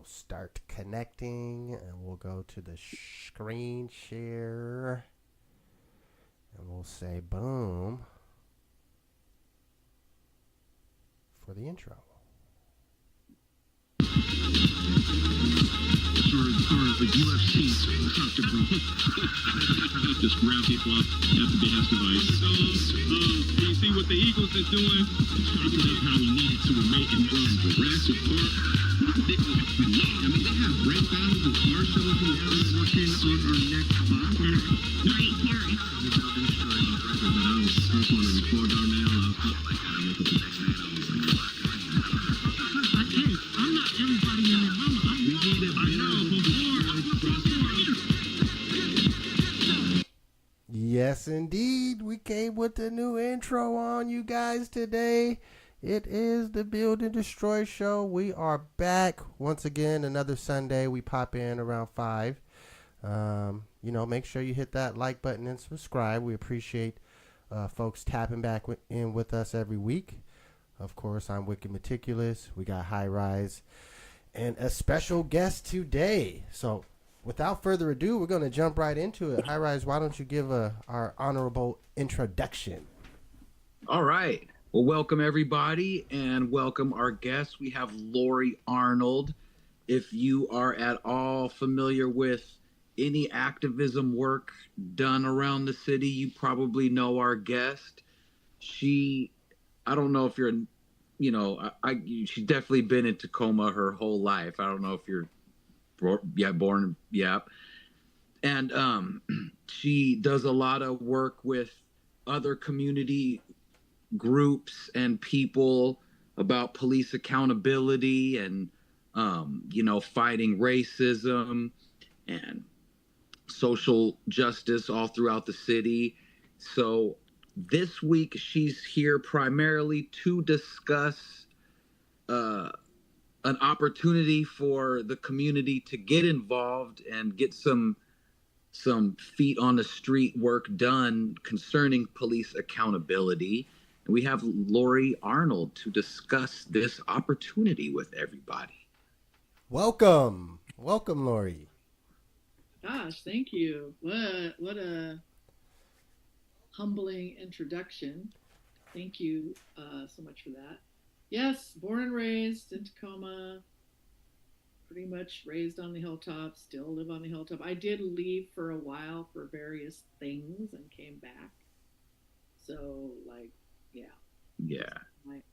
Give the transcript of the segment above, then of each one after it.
We'll start connecting and we'll go to the screen share and we'll say boom for the intro. As the UFC comfortable. Just grab people up at the behest of ice. You see what the Eagles are doing? Talking about how we needed to make it from Jurassic Park. They have breakdowns and car shows and everything working on our next podcast. Right here. This is Undisputed record, but I was the first one to record Darnell. I was like, I gotta make it the next night. I was like, I'm not everybody in the room. We need it. I know. Yes, indeed. We came with the new intro on you guys today. It is the Build and Destroy show. We are back once again. Another Sunday. We pop in around 5. Make sure you hit that like button and subscribe. We appreciate folks tapping back in with us every week. Of course, I'm Wicked Meticulous. We got High Rise and a special guest today. So without further ado, we're going to jump right into it. High Rise, why don't you give our honorable introduction? All right. Well, welcome everybody and welcome our guests. We have Laurie Arnold. If you are at all familiar with any activism work done around the city, you probably know our guest. I don't know if you're, she's definitely been in Tacoma her whole life. I don't know if you're born. And she does a lot of work with other community groups and people about police accountability and, fighting racism and social justice all throughout the city. So this week she's here primarily to discuss an opportunity for the community to get involved and get some feet on the street work done concerning police accountability. And we have Laurie Arnold to discuss this opportunity with everybody. Welcome, Laurie. Gosh, thank you. What a humbling introduction. Thank you so much for that. Yes, born and raised in Tacoma, pretty much raised on the hilltop, still live on the hilltop. I did leave for a while for various things and came back. So,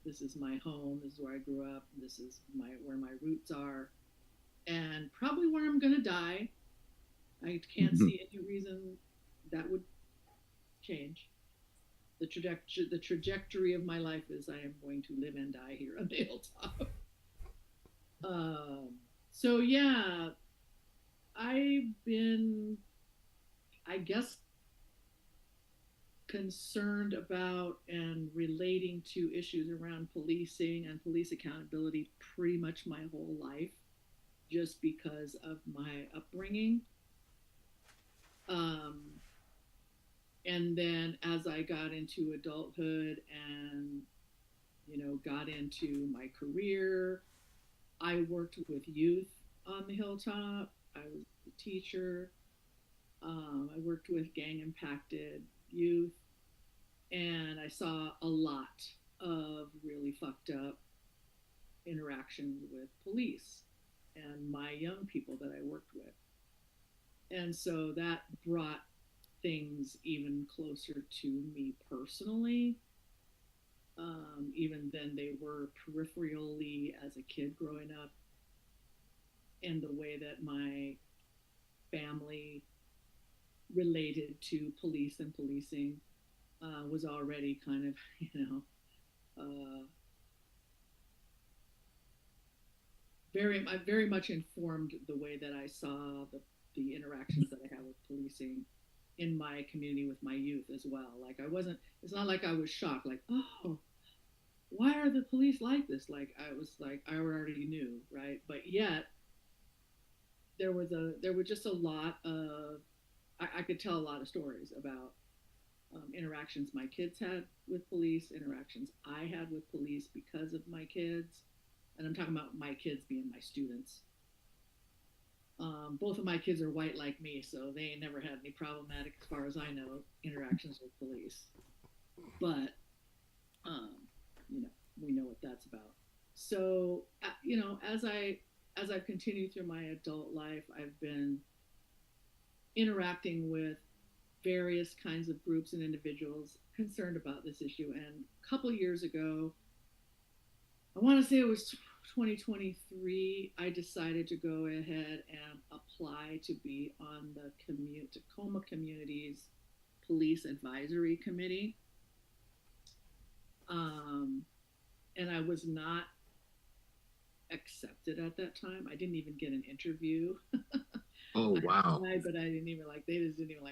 this is my home. This is where I grew up. This is where my roots are, and probably where I'm going to die. I can't see any reason that would change. The trajectory of my life is I am going to live and die here on the hilltop. So yeah, I've been, I guess, concerned about and relating to issues around policing and police accountability pretty much my whole life, just because of my upbringing. And then as I got into adulthood and, got into my career, I worked with youth on the hilltop. I was a teacher. I worked with gang-impacted youth. And I saw a lot of really fucked up interactions with police and my young people that I worked with. And so that brought things even closer to me personally. Even then they were peripherally as a kid growing up, and the way that my family related to police and policing was already kind of, very much informed the way that I saw the interactions that I had with policing in my community with my youth as well. It's not like I was shocked, like, oh, why are the police like this? I already knew, right? But yet there were just a lot of, I could tell a lot of stories about interactions my kids had with police, interactions I had with police because of my kids. And I'm talking about my kids being my students. Both of my kids are white like me, so they ain't never had any problematic, as far as I know, interactions with police. But, we know what that's about. So, as I've continued through my adult life, I've been interacting with various kinds of groups and individuals concerned about this issue. And a couple years ago, I want to say it was 2023, I decided to go ahead and apply to be on the Tacoma Community's Police Advisory Committee. And I was not accepted at that time. I didn't even get an interview. Oh, wow. But I didn't even they just didn't even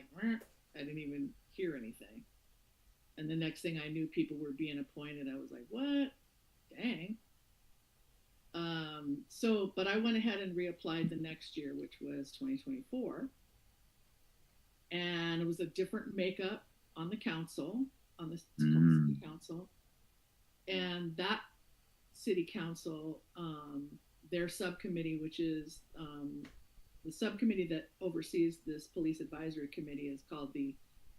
I didn't even hear anything. And the next thing I knew, people were being appointed. I was like, what? Dang. But I went ahead and reapplied the next year, which was 2024. And it was a different makeup on the council, on the city council. And that city council, their subcommittee, which is the subcommittee that oversees this police advisory committee, is called the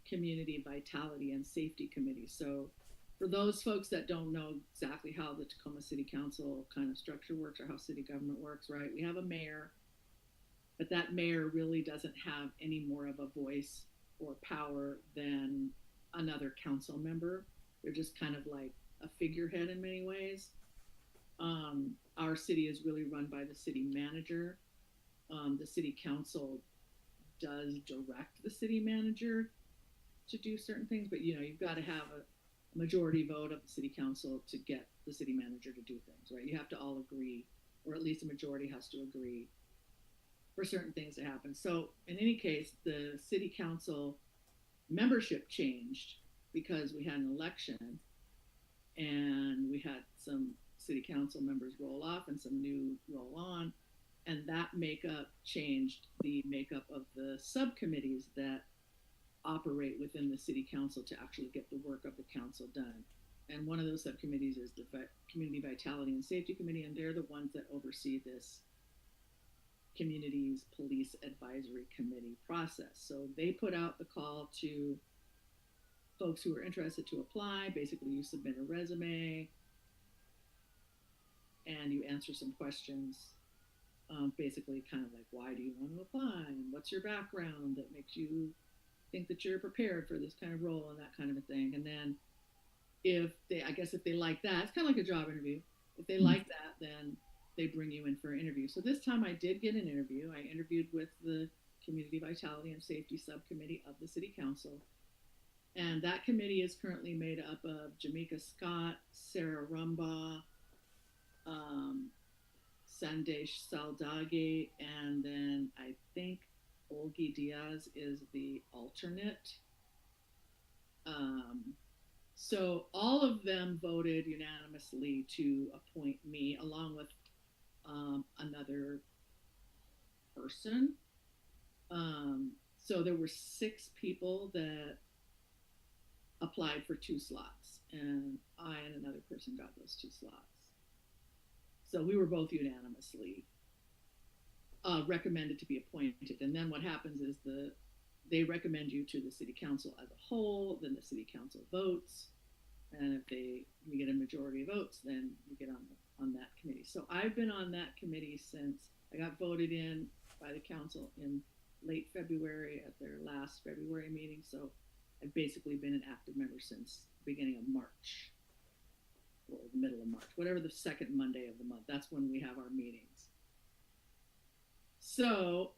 Community Vitality and Safety Committee. So for those folks that don't know exactly how the Tacoma City Council kind of structure works or how city government works, right? We have a mayor, but that mayor really doesn't have any more of a voice or power than another council member. They're just kind of like a figurehead in many ways. Our city is really run by the city manager. The city council does direct the city manager to do certain things, but you've got to have a majority vote of the city council to get the city manager to do things, right? You have to all agree, or at least a majority has to agree for certain things to happen. So in any case, the city council membership changed because we had an election and we had some city council members roll off and some new roll on. And that makeup changed the makeup of the subcommittees that operate within the city council to actually get the work of the council done. And one of those subcommittees is the Community Vitality and Safety Committee, and they're the ones that oversee this community's police advisory committee process. So they put out the call to folks who are interested to apply. Basically, you submit a resume and you answer some questions. Basically, kind of like, why do you want to apply? And what's your background that makes you think that you're prepared for this kind of role and that kind of a thing. And then if they like that, it's kind of like a job interview. If they like that, then they bring you in for an interview. So this time I did get an interview. I interviewed with the Community Vitality and Safety Subcommittee of the City Council. And that committee is currently made up of Jamaica Scott, Sarah Rumbaugh, Sandesh Saldagi, and then I think Olgi Diaz is the alternate. So all of them voted unanimously to appoint me along with another person. So there were 6 people that applied for 2 slots, and I and another person got those 2 slots. So we were both unanimously recommended to be appointed. And then what happens is they recommend you to the city council as a whole, then the city council votes, and if you get a majority of votes, then you get on that committee. So I've been on that committee since I got voted in by the council in late February at their last February meeting. So I've basically been an active member since the beginning of March, or the middle of March, whatever the second Monday of the month. That's when we have our meetings. So,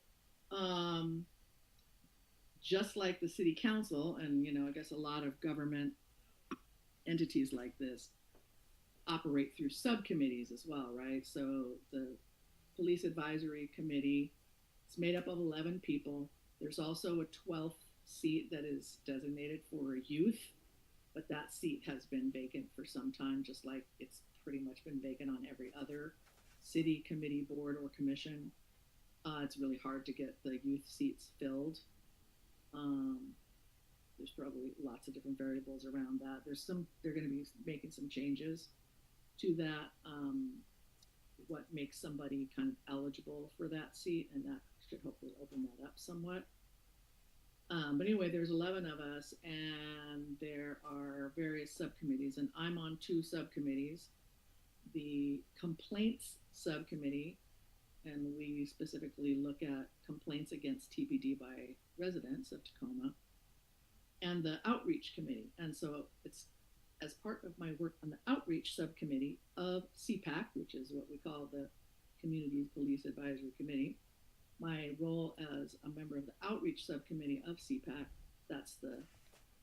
just like the city council, and I guess a lot of government entities like this operate through subcommittees as well, right? So the Police Advisory Committee, it's made up of 11 people. There's also a 12th seat that is designated for youth, but that seat has been vacant for some time, just like it's pretty much been vacant on every other city committee, board, or commission. It's really hard to get the youth seats filled. There's probably lots of different variables around that. They're going to be making some changes to that, what makes somebody kind of eligible for that seat, and that should hopefully open that up somewhat. But anyway, there's 11 of us, and there are various subcommittees, and I'm on 2 subcommittees. The complaints subcommittee, and we specifically look at complaints against TPD by residents of Tacoma, and the outreach committee. And so it's as part of my work on the outreach subcommittee of CPAC, which is what we call the Community Police Advisory Committee. My role as a member of the outreach subcommittee of CPAC, that's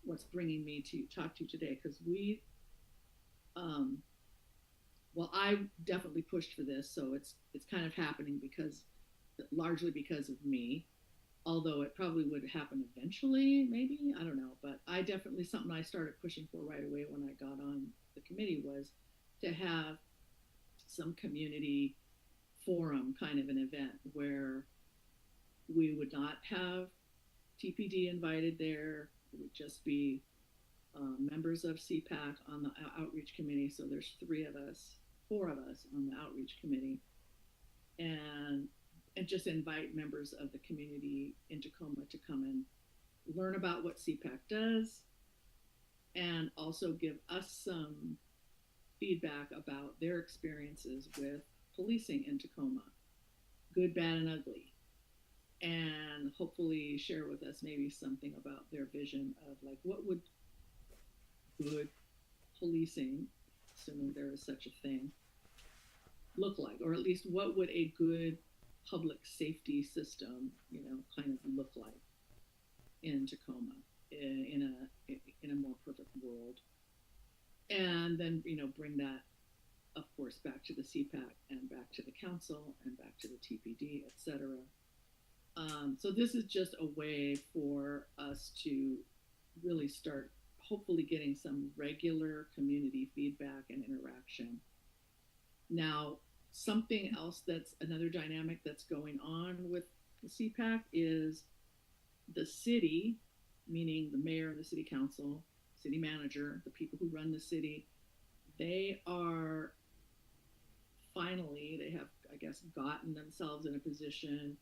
what's bringing me to talk to you today, because well, I definitely pushed for this, so it's kind of happening largely because of me, although it probably would happen eventually, maybe, I don't know, but something I started pushing for right away when I got on the committee was to have some community forum kind of an event where we would not have TPD invited there. It would just be members of CPAC on the outreach committee. So there's 4 of us on the outreach committee, and just invite members of the community in Tacoma to come and learn about what CPAC does, and also give us some feedback about their experiences with policing in Tacoma, good, bad, and ugly, and hopefully share with us maybe something about their vision of like what would good policing, assuming there is such a thing, look like, or at least what would a good public safety system, kind of look like in Tacoma in a more perfect world. And then, bring that, of course, back to the CPAC and back to the council and back to the TPD, etc. So this is just a way for us to really start hopefully getting some regular community feedback and interaction. Now, something else that's another dynamic that's going on with the CPAC is the city, meaning the mayor, the city council, city manager, the people who run the city, they have, I guess, gotten themselves in a position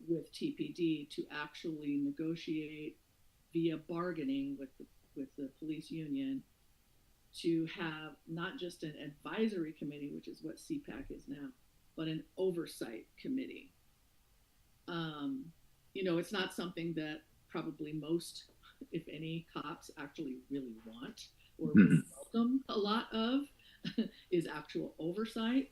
with TPD to actually negotiate via bargaining with the police union to have not just an advisory committee, which is what CPAC is now, but an oversight committee. It's not something that probably most, if any, cops actually really want or really welcome a lot of, is actual oversight.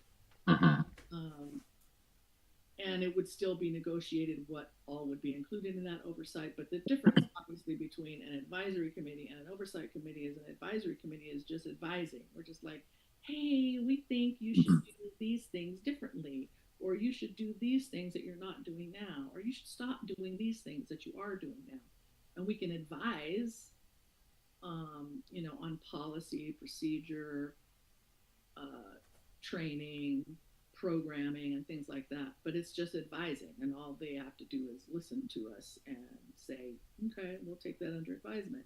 And it would still be negotiated what all would be included in that oversight. But the difference, obviously, between an advisory committee and an oversight committee is an advisory committee is just advising. We're just like, hey, we think you should do these things differently, or you should do these things that you're not doing now, or you should stop doing these things that you are doing now. And we can advise, on policy, procedure, training, programming, and things like that. But it's just advising, and all they have to do is listen to us and say, okay, we'll take that under advisement.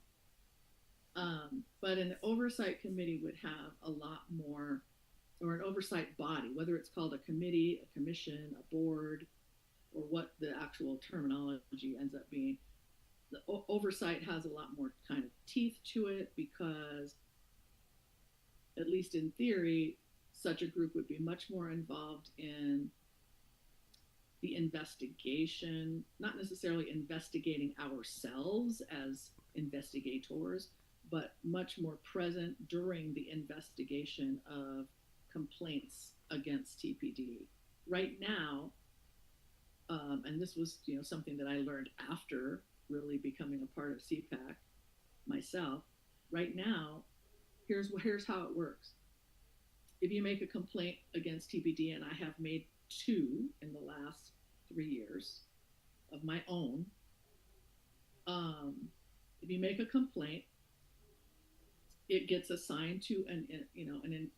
But an oversight committee would have a lot more, or an oversight body, whether it's called a committee, a commission, a board, or what the actual terminology ends up being. The oversight has a lot more kind of teeth to it because, at least in theory, such a group would be much more involved in the investigation, not necessarily investigating ourselves as investigators, but much more present during the investigation of complaints against TPD. Right now, and this was something that I learned after really becoming a part of CPAC myself. Right now, here's how it works. If you make a complaint against TPD, and I have made 2 in the last 3 years of my own, if you make a complaint, it gets assigned to an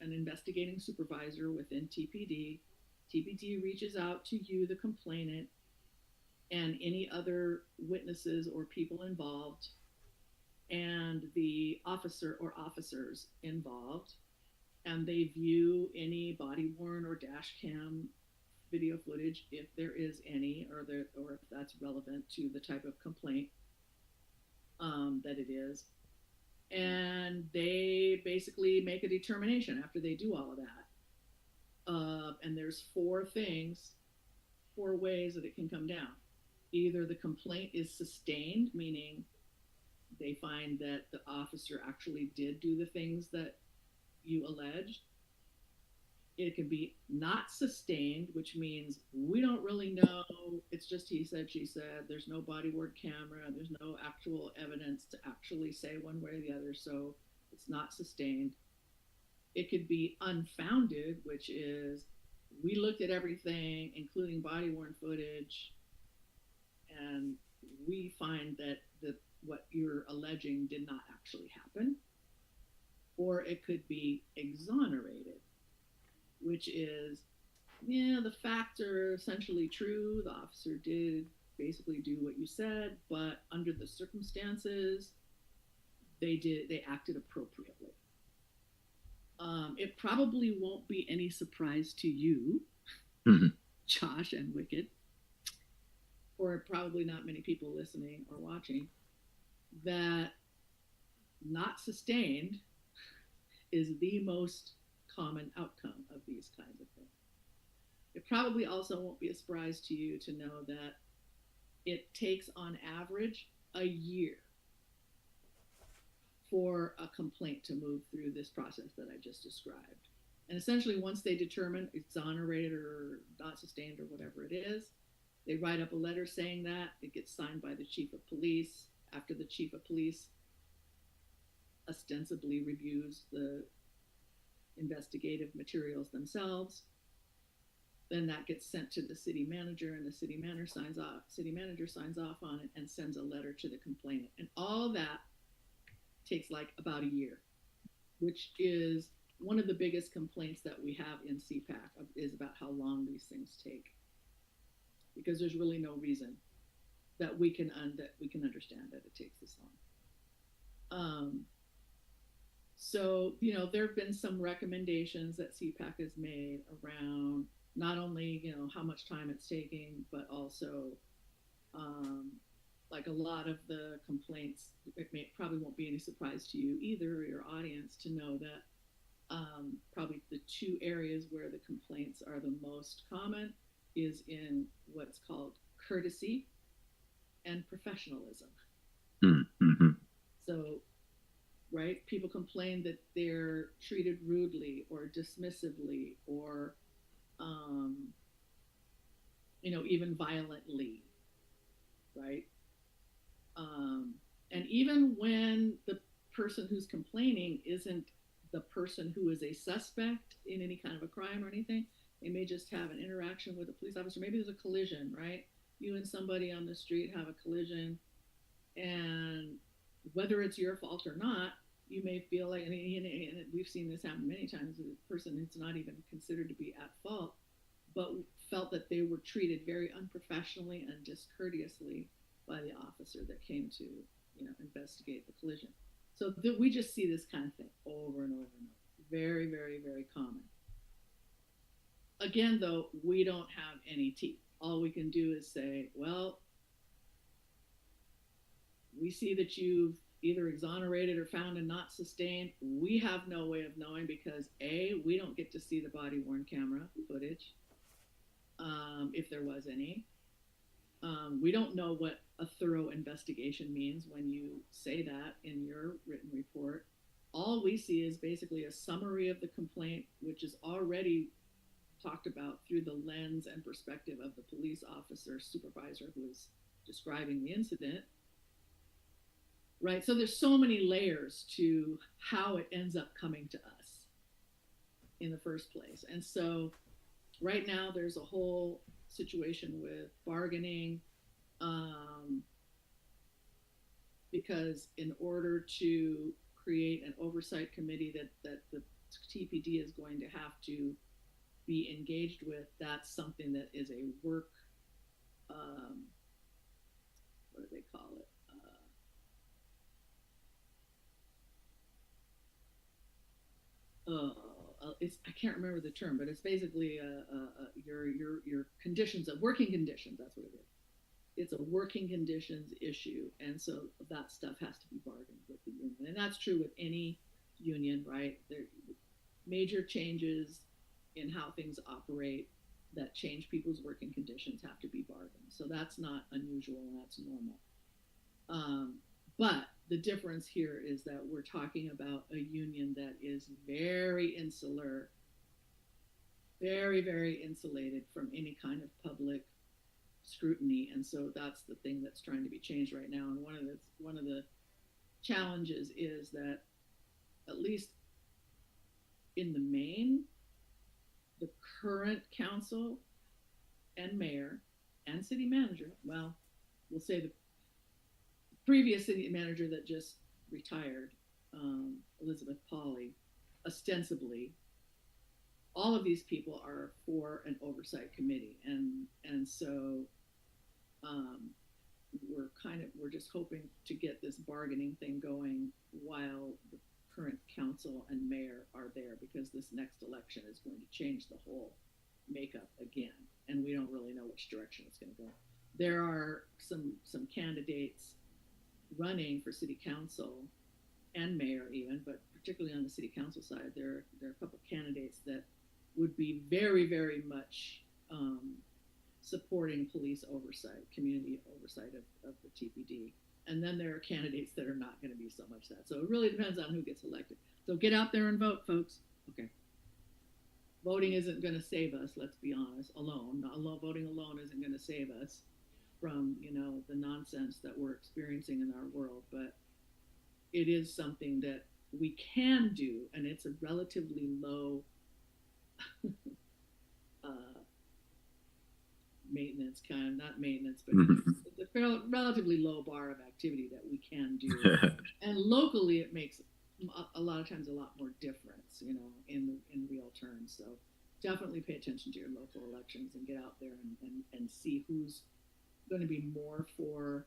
investigating supervisor within TPD. TPD reaches out to you, the complainant, and any other witnesses or people involved, and the officer or officers involved, and they view any body worn or dash cam video footage if there is any, or if that's relevant to the type of complaint that it is. And they basically make a determination after they do all of that. And there's four ways that it can come down. Either the complaint is sustained, meaning they find that the officer actually did do the things that you alleged. It could be not sustained, which means we don't really know. It's just he said, she said. There's no body-worn camera. There's no actual evidence to actually say one way or the other, so it's not sustained. It could be unfounded, which is we looked at everything, including body-worn footage, and we find that what you're alleging did not actually happen. Or it could be exonerated, which is, the facts are essentially true. The officer did basically do what you said, but under the circumstances, they acted appropriately. It probably won't be any surprise to you, Josh and Wicked, or probably not many people listening or watching, that not sustained is the most common outcome of these kinds of things. It probably also won't be a surprise to you to know that it takes on average a year for a complaint to move through this process that I just described. And essentially, once they determine exonerated or not sustained or whatever it is, they write up a letter saying that. It gets signed by the chief of police. After the chief of police ostensibly reviews the investigative materials themselves, then that gets sent to the city manager, and the city manager signs off on it and sends a letter to the complainant. And all of that takes like about a year, which is one of the biggest complaints that we have in CPAC is about how long these things take, because there's really no reason that we can understand that it takes this long. So, there have been some recommendations that CPAC has made around not only, how much time it's taking, but also, like a lot of the complaints, probably won't be any surprise to you either, or your audience, to know that probably the two areas where the complaints are the most common is in what's called courtesy and professionalism. Mm-hmm. So, right, people complain that they're treated rudely or dismissively or, even violently, right? And even when the person who's complaining isn't the person who is a suspect in any kind of a crime or anything, they may just have an interaction with a police officer. Maybe there's a collision, right? You and somebody on the street have a collision, and whether it's your fault or not, you may feel like, and we've seen this happen many times, with a person who's not even considered to be at fault, but felt that they were treated very unprofessionally and discourteously by the officer that came to, investigate the collision. So we just see this kind of thing over and over and over. Very, very, very common. Again, though, we don't have any teeth. All we can do is say, well, we see that you've either exonerated or found and not sustained. We have no way of knowing because A, we don't get to see the body-worn camera footage, if there was any. We don't know what a thorough investigation means when you say that in your written report. All we see is basically a summary of the complaint, which is already talked about through the lens and perspective of the police officer supervisor who is describing the incident. Right, so there's so many layers to how it ends up coming to us in the first place. And so right now there's a whole situation with bargaining, because in order to create an oversight committee that the TPD is going to have to be engaged with, that's something that is a work, what do they call it? I can't remember the term, but it's basically your conditions of working conditions. That's what it is. It's a working conditions issue, and so that stuff has to be bargained with the union, and that's true with any union, right? There major changes in how things operate that change people's working conditions have to be bargained. So that's not unusual, and that's normal. But the difference here is that we're talking about a union that is very insular, very, very insulated from any kind of public scrutiny. And so that's the thing that's trying to be changed right now. And one of the challenges is that, at least in the main, the current council and mayor and city manager, well, we'll say the previous city manager that just retired, Elizabeth Pauley, ostensibly, all of these people are for an oversight committee, and so we're just hoping to get this bargaining thing going while the current council and mayor are there, because this next election is going to change the whole makeup again, and we don't really know which direction it's going to go. There are some candidates running for city council and mayor even, but particularly on the city council side, there are a couple of candidates that would be very, very much supporting police oversight, community oversight of the TPD. And then there are candidates that are not going to be so much that. So it really depends on who gets elected. So get out there and vote, folks. Okay. Voting isn't going to save us, let's be honest, alone. Voting alone isn't going to save us from, the nonsense that we're experiencing in our world. But it is something that we can do, and it's a relatively low maintenance not maintenance, but it's a relatively low bar of activity that we can do. And locally, it makes a lot of times a lot more difference, in real terms. So definitely pay attention to your local elections and get out there and see who's going to be more for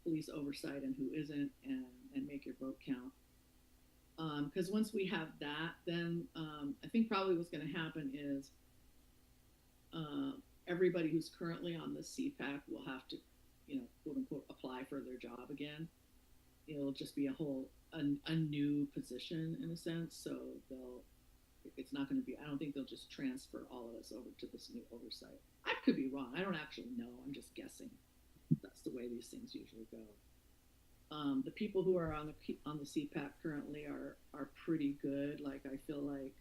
police oversight and who isn't, and make your vote count. Because once we have that, then I think probably what's going to happen is everybody who's currently on the CPAC will have to, quote unquote, apply for their job again. It'll just be a new position in a sense. So it's not going to be, I don't think they'll just transfer all of us over to this new oversight. I could be wrong. I don't actually know. I'm just guessing. That's the way these things usually go. The people who are on the CPAC currently are pretty good. Like, I feel like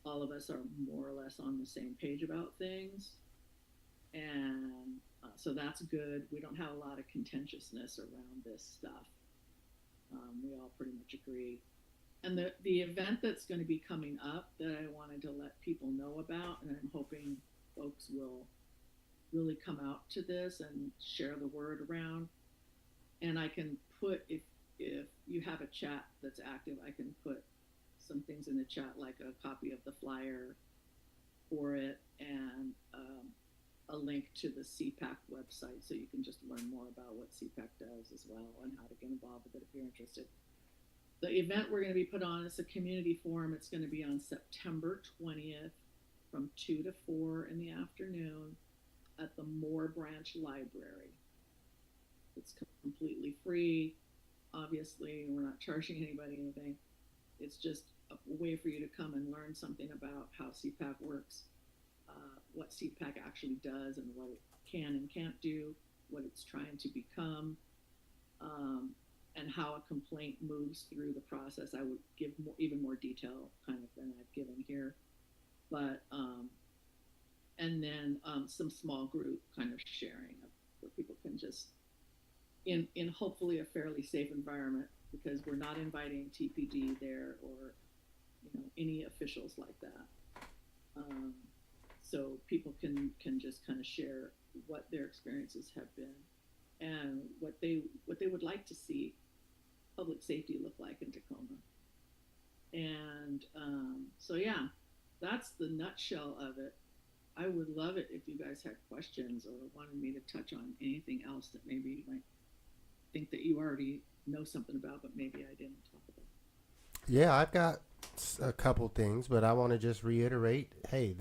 all of us are more or less on the same page about things, and so that's good. We don't have a lot of contentiousness around this stuff. We all pretty much agree. And the event that's going to be coming up that I wanted to let people know about, and I'm hoping folks will really come out to this and share the word around. And I can put, if you have a chat that's active, I can put some things in the chat, like a copy of the flyer for it, and a link to the CPAC website, so you can just learn more about what CPAC does as well, and how to get involved with it if you're interested. The event we're going to be put on is a community forum. It's going to be on September 20th from 2 to 4 in the afternoon at the Moore Branch Library. It's completely free. Obviously, we're not charging anybody anything. It's just a way for you to come and learn something about how CPAC works, what CPAC actually does, and what it can and can't do, what it's trying to become, and how a complaint moves through the process. I would give even more detail kind of than I've given here. But, and then some small group kind of sharing where people can just, in hopefully a fairly safe environment, because we're not inviting TPD there or any officials like that. So people can just kind of share what their experiences have been and what they would like to see public safety look like in Tacoma. And so yeah, that's the nutshell of it. I would love it if you guys had questions or wanted me to touch on anything else that maybe you might think that you already know something about, but maybe I didn't talk about. Yeah, I've got a couple things, but I want to just reiterate, hey,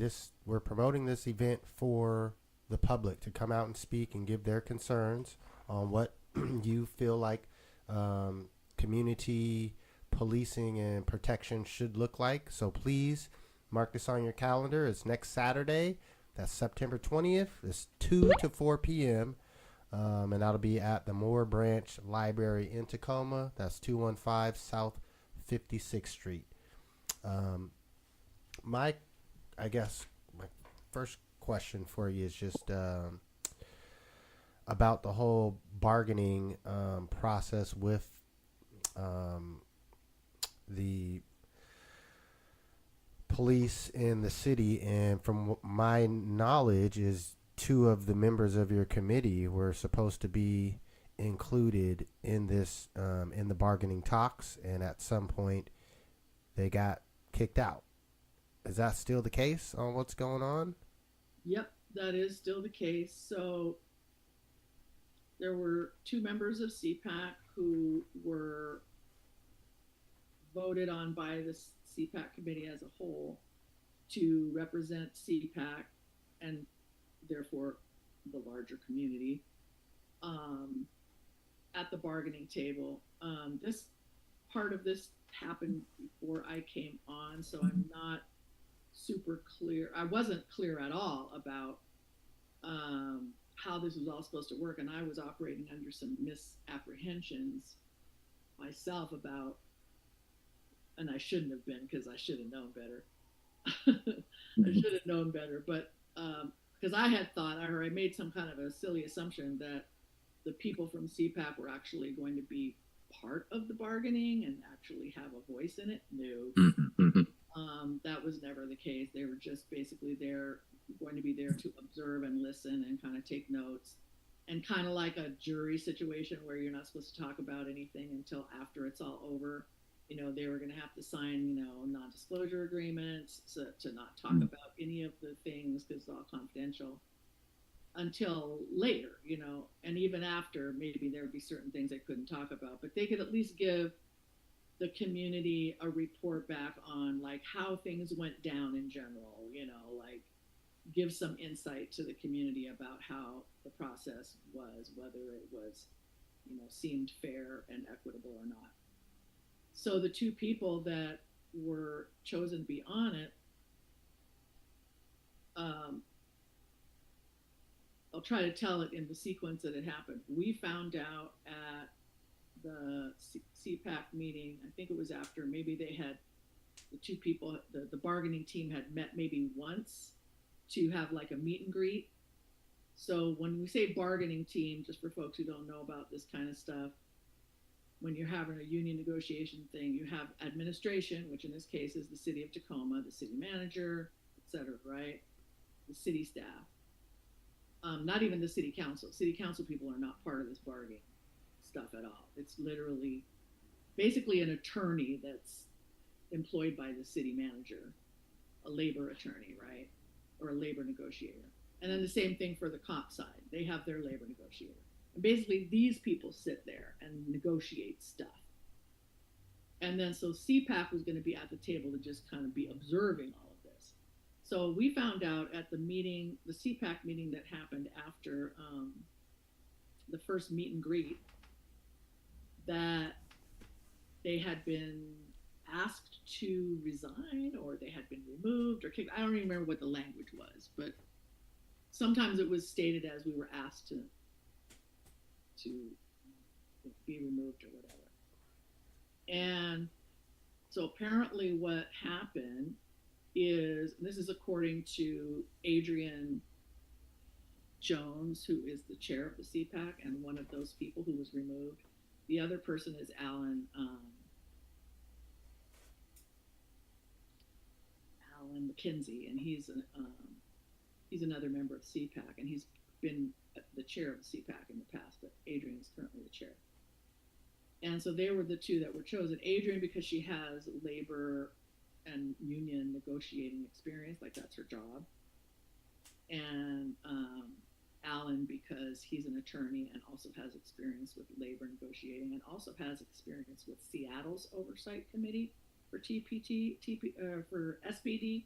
we're promoting this event for the public to come out and speak and give their concerns on what you feel like community policing and protection should look like. So please mark this on your calendar. It's next Saturday. That's September 20th. It's 2 to 4 p.m. And that'll be at the Moore Branch Library in Tacoma. That's 215 South 56th Street. My first question for you is just about the whole bargaining process with the police in the city. And from my knowledge is two of the members of your committee were supposed to be included in this in the bargaining talks, and at some point they got kicked out. Is that still the case on what's going on? Yep, that is still the case. So there were two members of CPAC who were voted on by the CPAC committee as a whole to represent CPAC and therefore the larger community at the bargaining table. This part of this happened before I came on, so I'm not super clear. I wasn't clear at all about how this was all supposed to work, and I was operating under some misapprehensions myself about, and I shouldn't have been, because I should have known better. I should have known better, but because I had thought, or I made some kind of a silly assumption that the people from CPAC were actually going to be part of the bargaining and actually have a voice in it. No, that was never the case. They were just basically going to be there to observe and listen and kind of take notes, and kind of like a jury situation where you're not supposed to talk about anything until after it's all over. You know, they were going to have to sign, non-disclosure agreements to not talk about any of the things because it's all confidential until later, and even after, maybe there would be certain things they couldn't talk about, but they could at least give the community a report back on like how things went down in general, like give some insight to the community about how the process was, whether it was, seemed fair and equitable or not. So the two people that were chosen to be on it, I'll try to tell it in the sequence that it happened. We found out at the CPAC meeting, I think it was after, maybe they had, the two people, the bargaining team had met maybe once to have like a meet and greet. So when we say bargaining team, just for folks who don't know about this kind of stuff, when you're having a union negotiation thing, you have administration, which in this case is the city of Tacoma, the city manager, etc., right? The city staff. Not even the city council. City council people are not part of this bargaining stuff at all. It's literally basically an attorney that's employed by the city manager, a labor attorney, right? Or a labor negotiator. And then the same thing for the comp side. They have their labor negotiator. And basically these people sit there and negotiate stuff. And then so CPAC was going to be at the table to just kind of be observing all of this. So we found out at the meeting, the CPAC meeting that happened after the first meet and greet, that they had been asked to resign, or they had been removed or kicked. I don't even remember what the language was, but sometimes it was stated as we were asked to be removed or whatever. And so apparently what happened is, and this is according to Adrian Jones, who is the chair of the CPAC and one of those people who was removed. The other person is Alan McKenzie, and he's another member of CPAC, and he's been the chair of the CPAC in the past, but Adrian is currently the chair. And so they were the two that were chosen. Adrian, because she has labor and union negotiating experience, like that's her job. And Alan, because he's an attorney and also has experience with labor negotiating and also has experience with Seattle's oversight committee. for for SPD.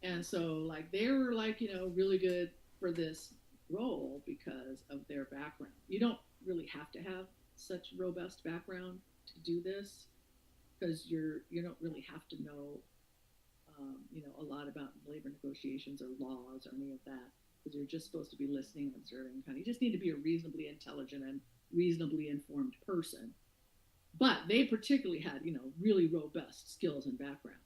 And so like they were like, really good for this role because of their background. You don't really have to have such robust background to do this because you don't really have to know a lot about labor negotiations or laws or any of that because you're just supposed to be listening and observing. You just need to be a reasonably intelligent and reasonably informed person. But they particularly had, really robust skills and background.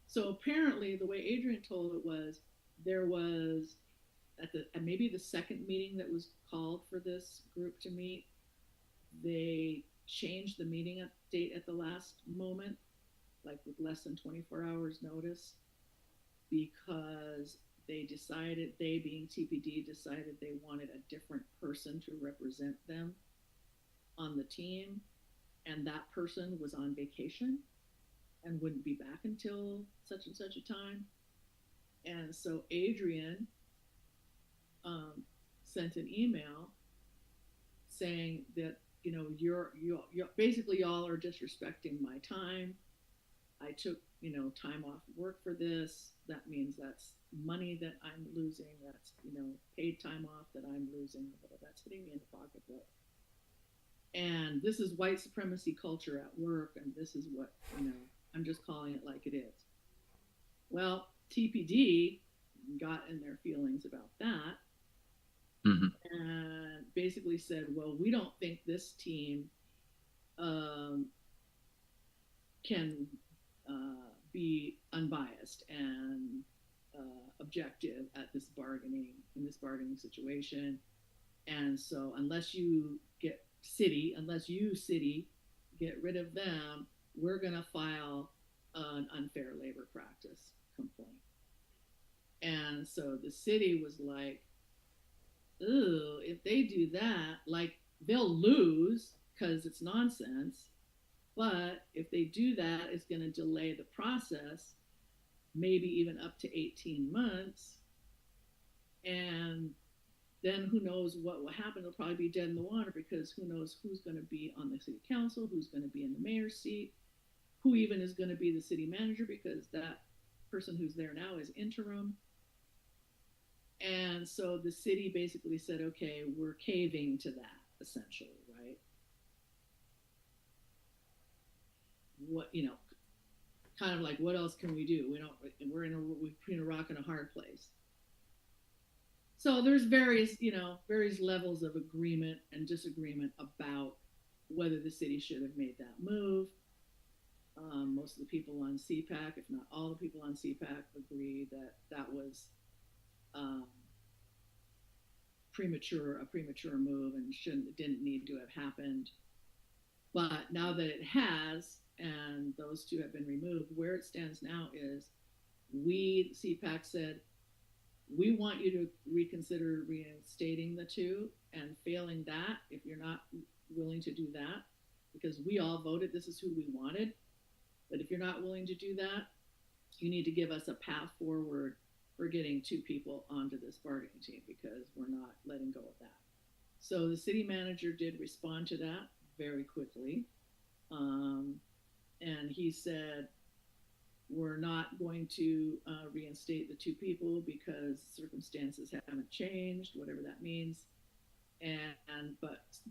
So apparently, the way Adrian told it was, there was at maybe the second meeting that was called for this group to meet, they changed the meeting date at the last moment, like with less than 24 hours notice, because they being TPD, decided they wanted a different person to represent them on the team, and that person was on vacation and wouldn't be back until such and such a time. And so Adrian sent an email saying that, you're basically y'all are disrespecting my time. I took, time off work for this. That means that's money that I'm losing. That's, paid time off that I'm losing. That's hitting me in the pocketbook. And this is white supremacy culture at work. And this is what, I'm just calling it like it is. Well, TPD got in their feelings about that. Mm-hmm. And basically said, well, we don't think this team can be unbiased and objective in this bargaining situation. And so unless you city get rid of them, we're going to file an unfair labor practice complaint. And so the city was like, ooh, if they do that, like, they'll lose because it's nonsense. But if they do that, it's going to delay the process, maybe even up to 18 months. And then who knows what will happen? It'll probably be dead in the water because who knows who's going to be on the city council, who's going to be in the mayor's seat, who even is going to be the city manager because that person who's there now is interim. And so the city basically said, okay, we're caving to that, essentially, right? What, kind of like, what else can we do? We're between a rock and a hard place. So there's various levels of agreement and disagreement about whether the city should have made that move. Most of the people on CPAC, if not all the people on CPAC, agree that was a premature move and didn't need to have happened. But now that it has, and those two have been removed, where it stands now is CPAC said, we want you to reconsider reinstating the two, and failing that, if you're not willing to do that, because we all voted, this is who we wanted, but if you're not willing to do that, you need to give us a path forward for getting two people onto this bargaining team because we're not letting go of that. So the city manager did respond to that very quickly. And he said, we're not going to reinstate the two people because circumstances haven't changed, whatever that means.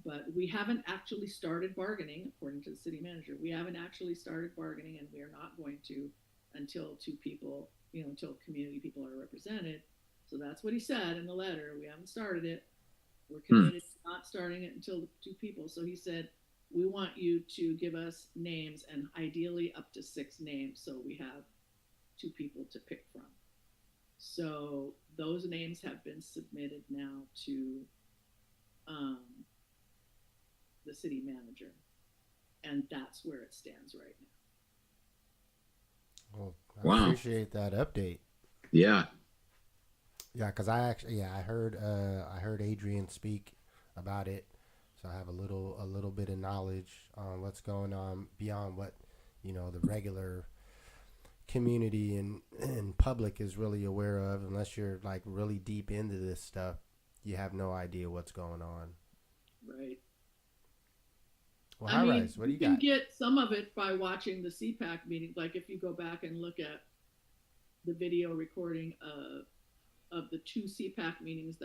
But we haven't actually started bargaining, according to the city manager. We haven't actually started bargaining, and we are not going to until two people, until community people are represented. So that's what he said in the letter. We haven't started it. We're committed to not starting it until the two people. So he said, we want you to give us names, and ideally up to 6 names, so we have 2 people to pick from. So those names have been submitted now to the city manager, and that's where it stands right now. Well, I appreciate that update. Yeah. Yeah, because I heard Adrian speak about it. So I have a little bit of knowledge on what's going on beyond what, the regular community and public is really aware of. Unless you're like really deep into this stuff, you have no idea what's going on. Right. Well, I high mean, rise, what do you you can got? get some of it by watching the CPAC meeting. Like if you go back and look at the video recording of the two CPAC meetings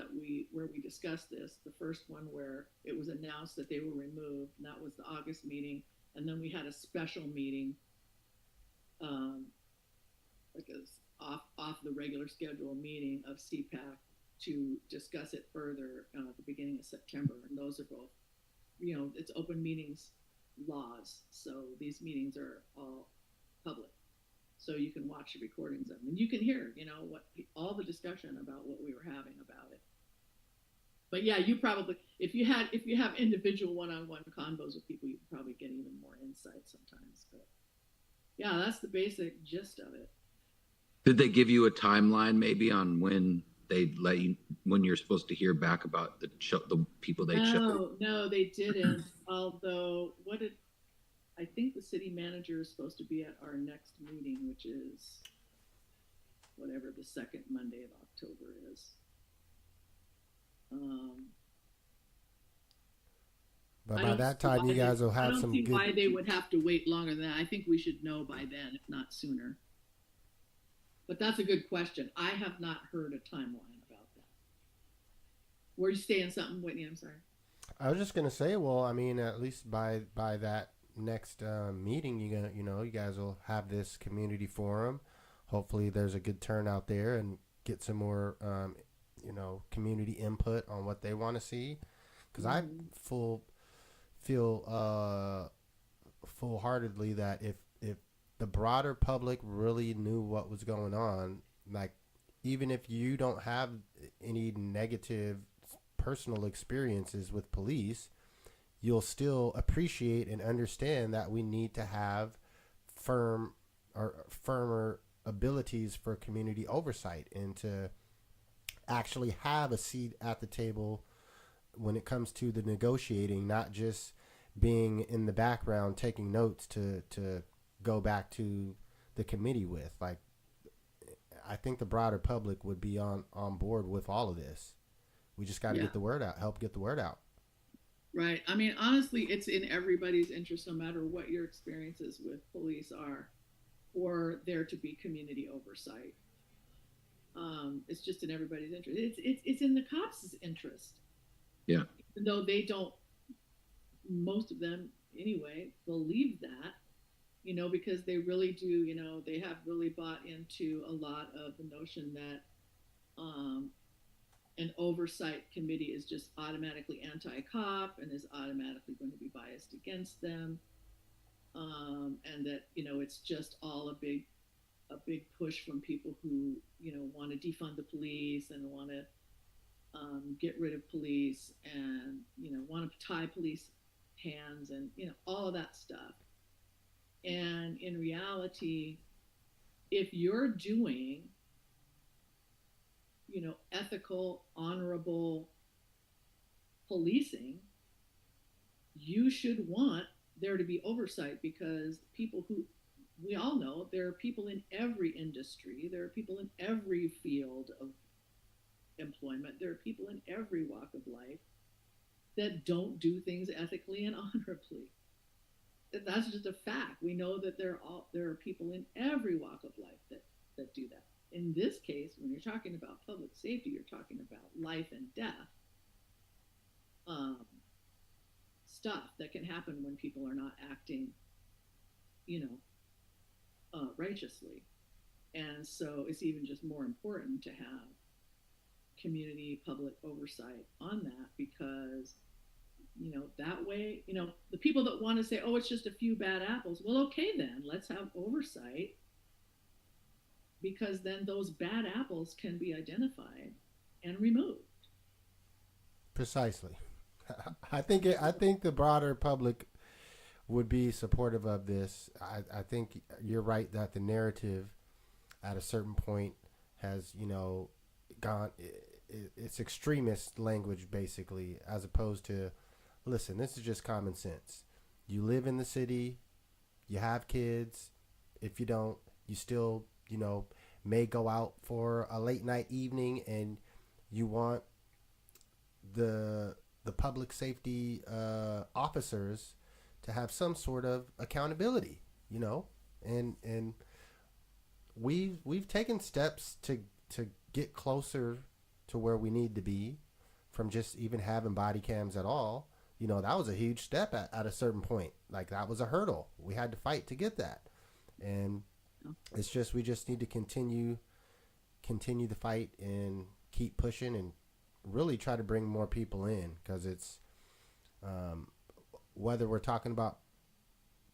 where we discussed this. The first one where it was announced that they were removed, and that was the August meeting, and then we had a special meeting, um, like a off the regular schedule meeting of CPAC to discuss it further at the beginning of September, and those are both, it's open meetings laws, so these meetings are all public. So you can watch the recordings of them, and you can hear, what all the discussion about what we were having about it. But yeah, you probably, if you have individual one-on-one convos with people, you can probably get even more insight sometimes. But yeah, that's the basic gist of it. Did they give you a timeline maybe on when they let you, when you're supposed to hear back about the people they chose? No, they didn't. Although, I think the city manager is supposed to be at our next meeting, which is whatever the second Monday of October is. But by that time, you guys will have some good. I don't see why they would have to wait longer than that. I think we should know by then, if not sooner. But that's a good question. I have not heard a timeline about that. Were you saying something, Whitney? I'm sorry. I was just gonna say, well, I mean, at least by that next meeting, you guys will have this community forum. Hopefully, there's a good turnout there and get some more, community input on what they want to see. Because I feel full-heartedly that if the broader public really knew what was going on, like even if you don't have any negative personal experiences with police, you'll still appreciate and understand that we need to have firmer abilities for community oversight and to actually have a seat at the table when it comes to the negotiating, not just being in the background taking notes to go back to the committee with. Like, I think the broader public would be on board with all of this. We just got to get the word out, help get the word out. Right. I mean, honestly, it's in everybody's interest, no matter what your experiences with police are, for there to be community oversight. It's just in everybody's interest. It's in the cops' interest. Yeah. Even though they don't, most of them anyway, believe that, because they really do, they have really bought into a lot of the notion that an oversight committee is just automatically anti-cop and is automatically going to be biased against them, and that it's just all a big push from people who want to defund the police and want to get rid of police and want to tie police hands and all of that stuff. And in reality, if you're doing ethical, honorable policing, you should want there to be oversight, because we all know there are people in every industry, there are people in every field of employment, there are people in every walk of life that don't do things ethically and honorably. That's just a fact. We know that there are people in every walk of life that do that. In this case, when you're talking about public safety, you're talking about life and death stuff that can happen when people are not acting, righteously. And so it's even just more important to have community public oversight on that, because that way, the people that want to say, oh, it's just a few bad apples, well, okay, then let's have oversight, because then those bad apples can be identified and removed. Precisely. I think the broader public would be supportive of this. I think you're right that the narrative at a certain point has gone, it's extremist language basically, as opposed to, listen, this is just common sense. You live in the city, you have kids. If you don't, you still may go out for a late night evening, and you want the public safety officers to have some sort of accountability, you know, and we've taken steps to get closer to where we need to be from just even having body cams at all. You know, that was a huge step at a certain point. Like, that was a hurdle. We had to fight to get that. And it's just, we just need to continue the fight and keep pushing and really try to bring more people in, because it's, whether we're talking about,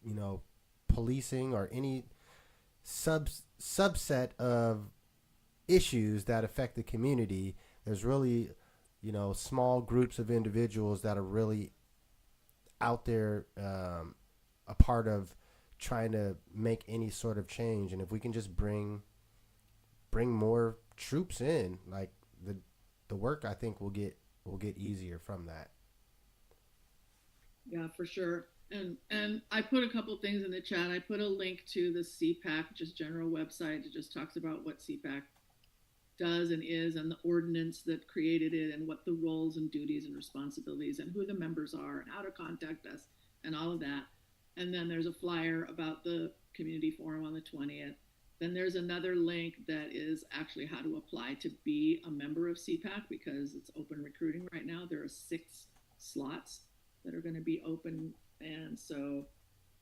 you know, policing or any subset of issues that affect the community, there's really, you know, small groups of individuals that are really out there, a part of trying to make any sort of change. And if we can just bring more troops in, like, the work, I think will get easier from that. Yeah, for sure. And I put a couple things in the chat. I put a link to the CPAC, just general website. It just talks about what CPAC does and is, and the ordinance that created it, and what the roles and duties and responsibilities, and who the members are, and how to contact us, and all of that. And then there's a flyer about the community forum on the 20th. Then there's another link that is actually how to apply to be a member of CPAC, because it's open recruiting right now. There are 6 slots that are going to be open. And so,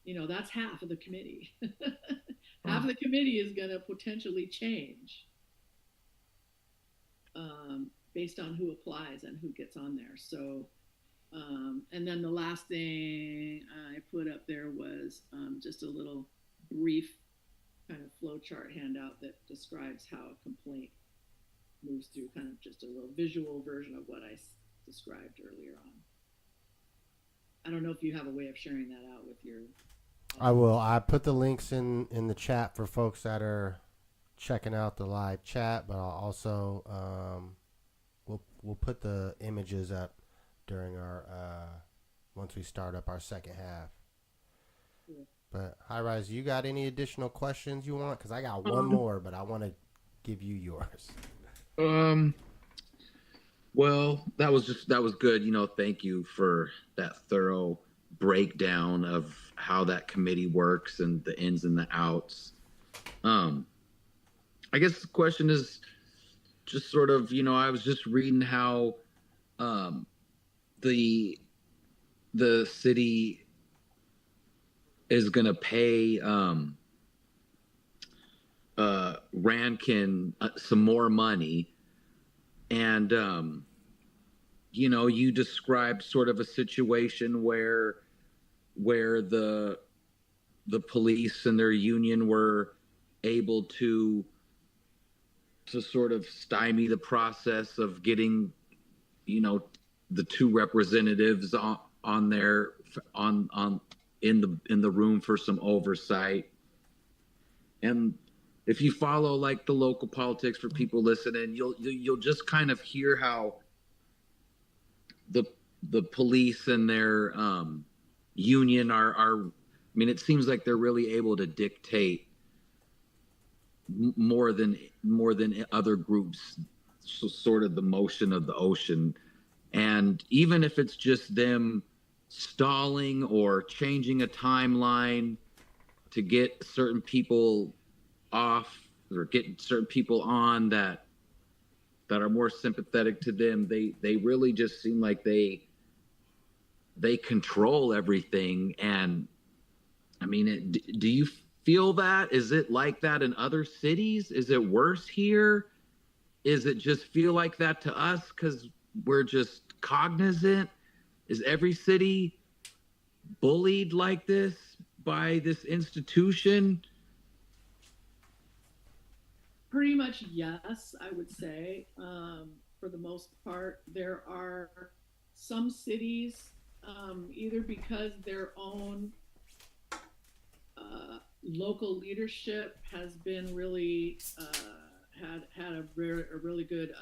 you know, that's half of the committee. Half of the committee is going to potentially change based on who applies and who gets on there. So, and then the last thing I put up there was just a little brief kind of flow chart handout that describes how a complaint moves through, kind of just a little visual version of what I described earlier on. I don't know if you have a way of sharing that out with your... I will. I put the links in the chat for folks that are checking out the live chat, but I'll also we'll put the images up during our once we start up our second half. Cool. But High Rise, you got any additional questions you want? Because I got one more, but I want to give you yours. Well, that was good. You know, thank you for that thorough breakdown of how that committee works and the ins and the outs. I guess the question is just sort of, you know, I was just reading how the city is going to pay Rankin some more money. And, you know, you described sort of a situation where the police and their union were able to sort of stymie the process of getting, you know, the 2 representatives on there in the room for some oversight. And if you follow like the local politics for people listening, you'll just kind of hear how the police and their union are I mean, it seems like they're really able to dictate more than other groups, so sort of the motion of the ocean. And even if it's just them stalling or changing a timeline to get certain people off or getting certain people on that are more sympathetic to them, they really just seem like they control everything. And I mean, do you feel that? Is it like that in other cities? Is it worse here? Is it just feel like that to us because we're just cognizant? Is every city bullied like this by this institution? Pretty much yes, I would say. For the most part, there are some cities, either because their own local leadership has been really had a really good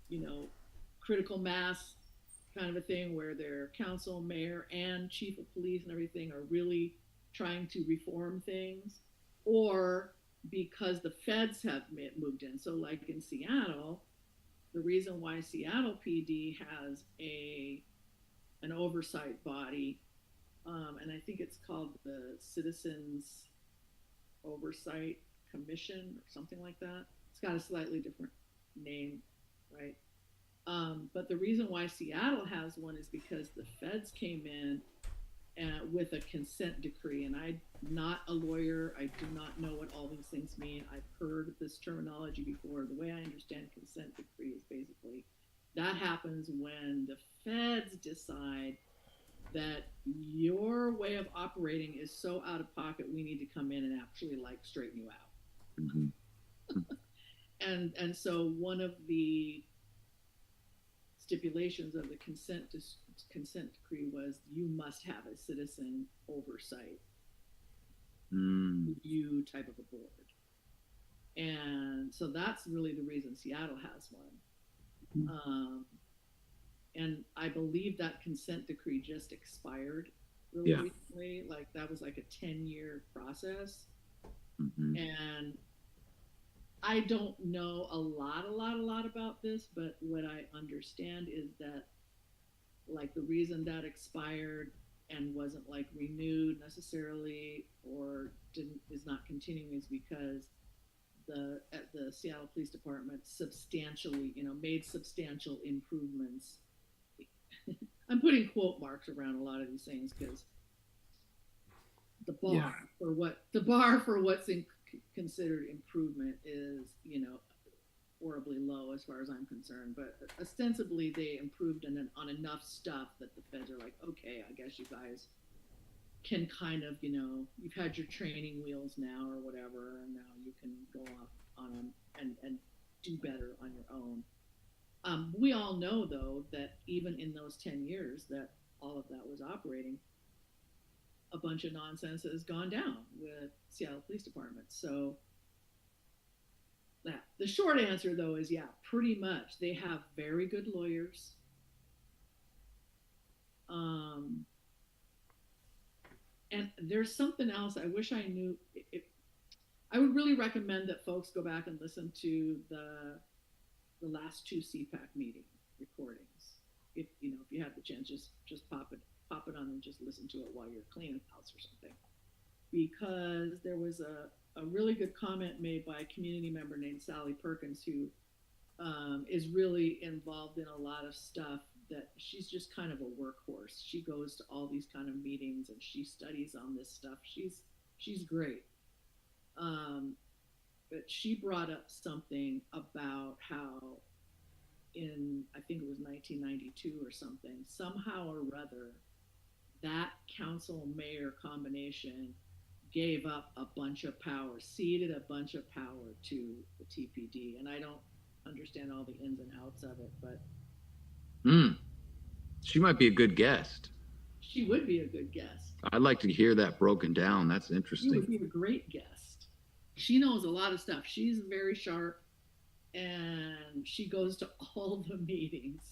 you know, critical mass kind of a thing, where their council, mayor, and chief of police and everything are really trying to reform things, or because the feds have moved in. So like in Seattle, the reason why Seattle PD has a an oversight body, and I think it's called the Citizens Oversight Commission or something like that. It's got a slightly different name, right? But the reason why Seattle has one is because the feds came in with a consent decree. And I'm not a lawyer. I do not know what all these things mean. I've heard this terminology before. The way I understand consent decree is basically that happens when the feds decide that your way of operating is so out of pocket, we need to come in and actually like straighten you out. Mm-hmm. And so one of the stipulations of the consent decree was you must have a citizen oversight review type of a board. And so that's really the reason Seattle has one. And I believe that consent decree just expired really recently. Like that was like a 10-year process. And I don't know a lot about this, but what I understand is that like the reason that expired and wasn't like renewed necessarily or is not continuing is because the Seattle Police Department substantially, made substantial improvements. I'm putting quote marks around a lot of these things because the bar for what's considered improvement is, horribly low as far as I'm concerned. But ostensibly they improved on enough stuff that the feds are like, okay, I guess you guys can kind of, you've had your training wheels now or whatever, and now you can go off on them and do better on your own. We all know, though, that even in those 10 years that all of that was operating, a bunch of nonsense has gone down with Seattle Police Department. So the short answer, though, is pretty much. They have very good lawyers. And there's something else I wish I knew. I would really recommend that folks go back and listen to the last two CPAC meeting recordings. If you have the chance, just pop it on and just listen to it while you're cleaning the house or something. Because there was a really good comment made by a community member named Sally Perkins, who is really involved in a lot of stuff that she's just kind of a workhorse. She goes to all these kind of meetings and she studies on this stuff. She's great. But she brought up something about how in, I think it was 1992 or something, somehow or other, that council mayor combination gave up a bunch of power, ceded a bunch of power to the TPD. And I don't understand all the ins and outs of it, but she might be a good guest. She would be a good guest. I'd like to hear that broken down. That's interesting. She would be a great guest. She knows a lot of stuff. She's very sharp, and she goes to all the meetings.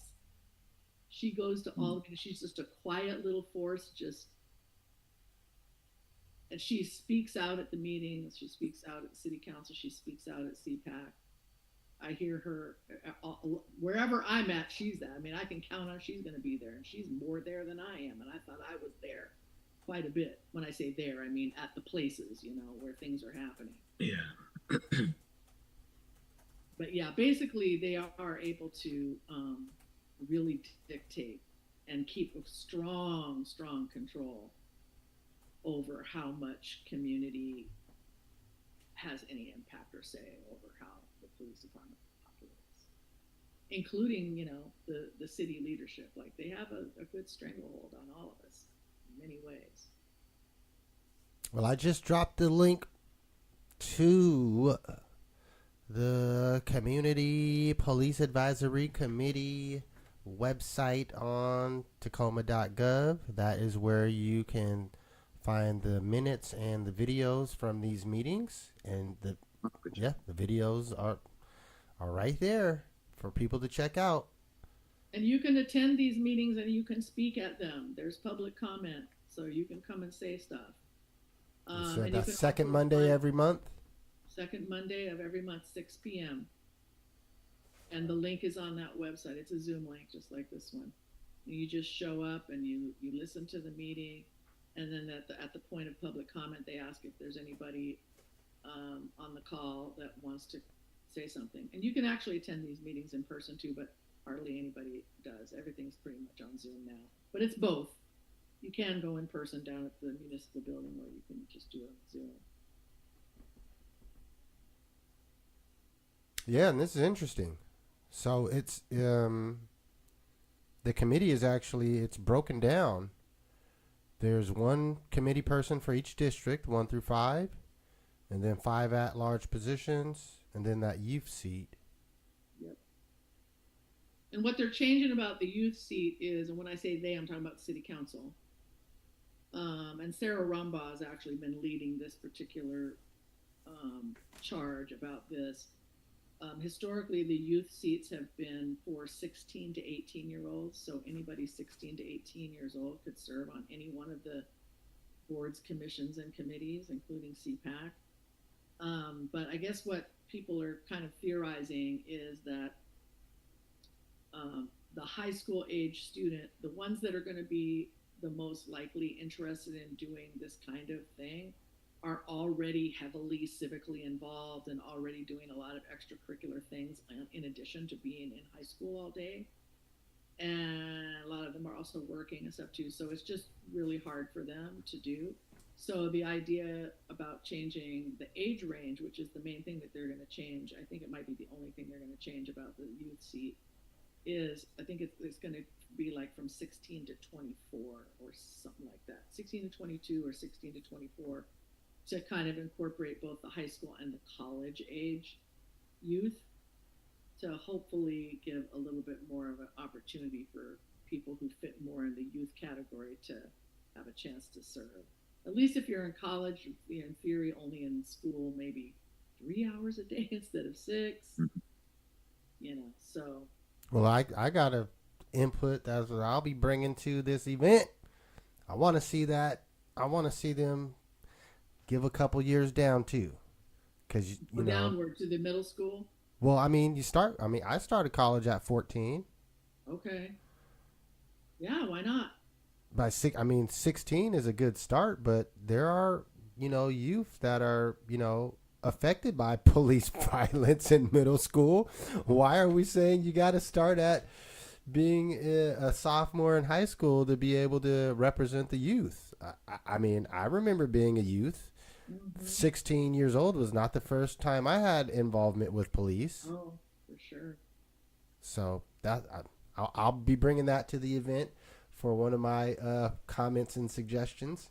She goes to all. She's just a quiet little force. And she speaks out at the meetings. She speaks out at the city council. She speaks out at CPAC. I hear her wherever I'm at. She's at. I mean, I can count on she's going to be there, and she's more there than I am. And I thought I was there quite a bit. When I say there, I mean at the places, where things are happening. Yeah. But yeah, basically they are able to really dictate and keep a strong control over how much community has any impact or say over how the police department operates, including, the city leadership. Like they have a good stranglehold on all of us in many ways. Well, I just dropped the link to the Community Police Advisory Committee website on Tacoma.gov. That is where you can find the minutes and the videos from these meetings, and the videos are right there for people to check out. And you can attend these meetings and you can speak at them. There's public comment, so you can come and say stuff. So that's second Monday every month? Second Monday of every month, 6 p.m. And the link is on that website. It's a Zoom link, just like this one. You just show up and you listen to the meeting, and then at the point of public comment, they ask if there's anybody on the call that wants to say something. And you can actually attend these meetings in person too, but hardly anybody does. Everything's pretty much on Zoom now. But it's both. You can go in person down at the municipal building, or you can just do it on Zoom. Yeah, and this is interesting. So it's the committee is actually, it's broken down. There's one committee person for each district, 1 through 5, and then 5 at-large positions, and then that youth seat. Yep. And what they're changing about the youth seat is, and when I say they, I'm talking about the city council. And Sarah Rumbaugh has actually been leading this particular charge about this. Historically, the youth seats have been for 16 to 18-year-olds. So anybody 16 to 18 years old could serve on any one of the boards, commissions, and committees, including CPAC. But I guess what people are kind of theorizing is that the high school age student, the ones that are going to be the most likely interested in doing this kind of thing, are already heavily civically involved and already doing a lot of extracurricular things in addition to being in high school all day. And a lot of them are also working and stuff too. So it's just really hard for them to do. So the idea about changing the age range, which is the main thing that they're going to change, I think it might be the only thing they're going to change about the youth seat, is I think it's going to be like from 16 to 24 or something like that. 16 to 22 or 16 to 24, to kind of incorporate both the high school and the college age youth, to hopefully give a little bit more of an opportunity for people who fit more in the youth category to have a chance to serve. At least if you're in college, in theory, only in school maybe 3 hours a day instead of 6, so. Well, I got to input. That's what I'll be bringing to this event. I want to see that. I want to see them give a couple years down too, because you know, downward to the middle school. Well, I mean, I started college at 14. Okay. Yeah, why not? 16 is a good start, but there are, youth that are, affected by police violence in middle school. Why are we saying you got to start at being a sophomore in high school to be able to represent the youth? I mean, I remember being a youth. 16 years old was not the first time I had involvement with police. Oh, for sure. So I'll be bringing that to the event for one of my comments and suggestions.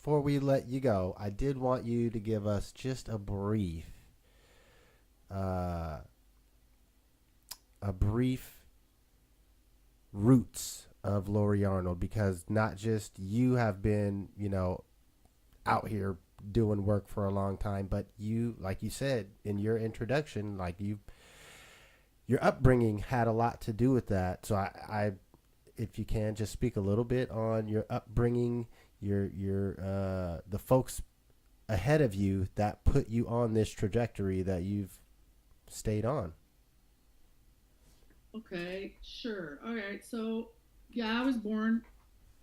Before we let you go, I did want you to give us just a brief roots of Laurie Arnold, because not just you have been, out here doing work for a long time, but you, like you said in your introduction, your upbringing had a lot to do with that. So I if you can just speak a little bit on your upbringing, your the folks ahead of you that put you on this trajectory that you've stayed on. Okay, sure. All right. So, yeah, I was born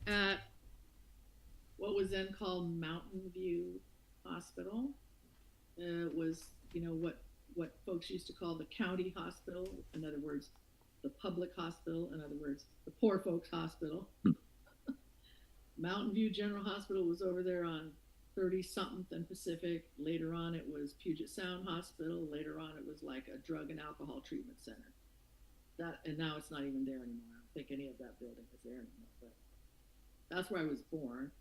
at what was then called Mountain View Hospital. It was, what folks used to call the county hospital. In other words, the public hospital. In other words, the poor folks hospital. Mountain View General Hospital was over there on 30-something and Pacific. Later on, it was Puget Sound Hospital. Later on, it was like a drug and alcohol treatment center. And now it's not even there anymore. I don't think any of that building is there anymore. But that's where I was born.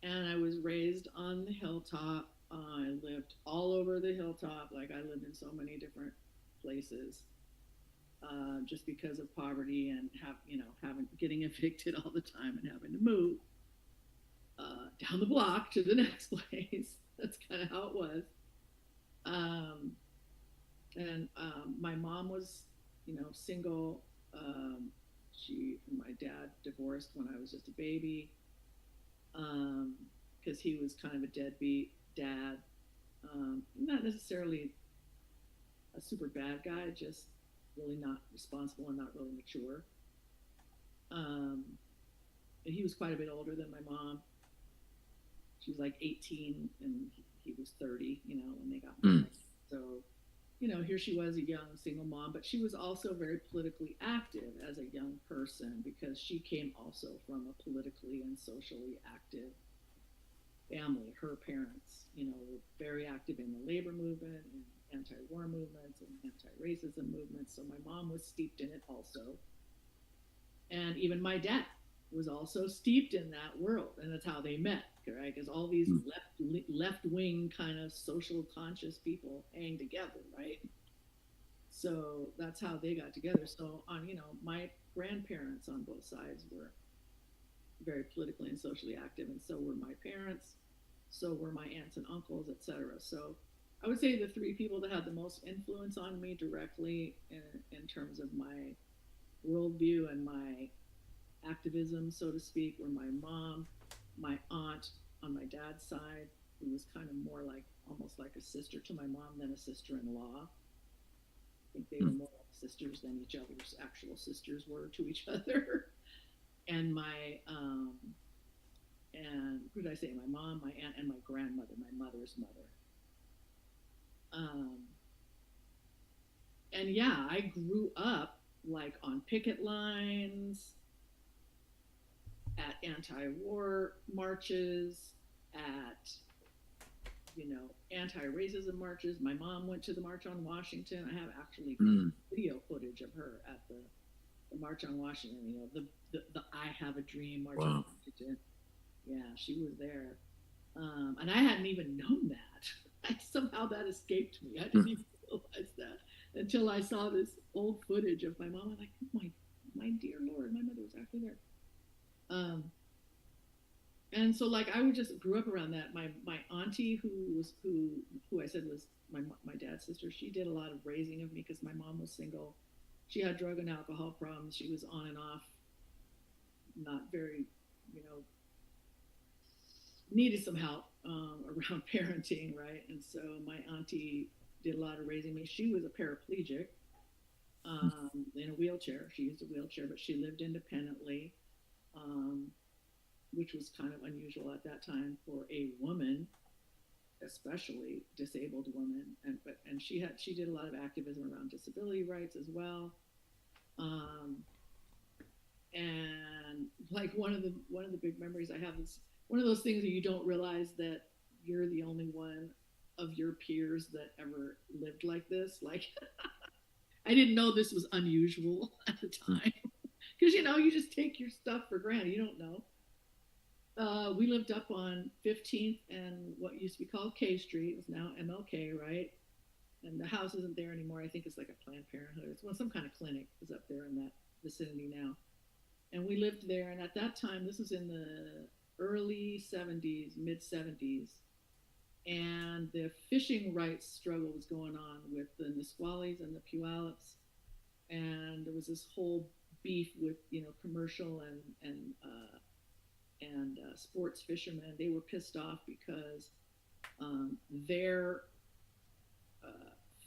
And I was raised on the hilltop. I lived all over the hilltop. Like, I lived in so many different places, just because of poverty and getting evicted all the time and having to move down the block to the next place. That's kind of how it was. And my mom was, single. She and my dad divorced when I was just a baby, because he was kind of a deadbeat dad. Not necessarily a super bad guy, just really not responsible and not really mature. And he was quite a bit older than my mom. She was like 18 and he was 30, when they got married. So, here she was, a young single mom, but she was also very politically active as a young person because she came also from a politically and socially active family. Her parents, were very active in the labor movement and anti-war movements and anti-racism movements. So my mom was steeped in it also. And even my dad was also steeped in that world, and that's how they met, right? Because all these left-wing kind of social conscious people hang together, right? So that's how they got together. So on, my grandparents on both sides were very politically and socially active, and so were my parents, so were my aunts and uncles, etc. So I would say the three people that had the most influence on me directly in terms of my worldview and my activism, so to speak, were my mom, my aunt on my dad's side, who was kind of more like almost like a sister to my mom than a sister-in-law. I think they were more like sisters than each other's actual sisters were to each other. And my and who did I say? My mom, my aunt, and my grandmother, my mother's mother. And yeah, I grew up like on picket lines, at anti-war marches, at anti-racism marches. My mom went to the March on Washington. I have actually video footage of her at the March on Washington. The I Have a Dream March on Washington. Yeah, she was there, and I hadn't even known that. Somehow that escaped me. I didn't even realize that until I saw this old footage of my mom. I'm like, oh my dear Lord, my mother was actually there. And so like I just grew up around that. My auntie who I said was my dad's sister, she did a lot of raising of me because my mom was single. She had drug and alcohol problems. She was on and off, not very, needed some help around parenting, right? And so my auntie did a lot of raising me. She was a paraplegic in a wheelchair. She used a wheelchair, but she lived independently. Which was kind of unusual at that time for a woman, especially disabled woman. And she did a lot of activism around disability rights as well. And like one of the big memories I have is one of those things that you don't realize that you're the only one of your peers that ever lived like this. Like I didn't know this was unusual at the time. Because, you just take your stuff for granted. You don't know. We lived up on 15th and what used to be called K Street. It's now MLK, right? And the house isn't there anymore. I think it's like a Planned Parenthood. It's some kind of clinic is up there in that vicinity now. And we lived there. And at that time, this was in the early 70s, mid 70s. And the fishing rights struggle was going on with the Nisquallies and the Puyallups. And there was this whole beef with commercial and sports fishermen. They were pissed off because their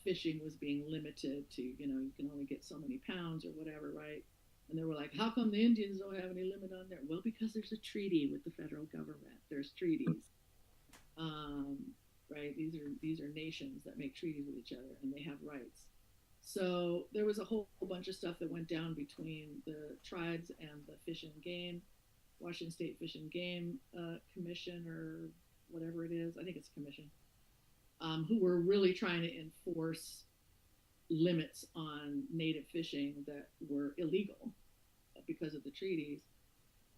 fishing was being limited to you can only get so many pounds or whatever, right? And they were like, how come the Indians don't have any limit on there? Well, because there's a treaty with the federal government. There's treaties, right? These are nations that make treaties with each other, and they have rights. So there was a whole bunch of stuff that went down between the tribes and the Fish and Game, Washington State Fish and Game Commission or whatever it is. I think it's a commission, who were really trying to enforce limits on native fishing that were illegal because of the treaties.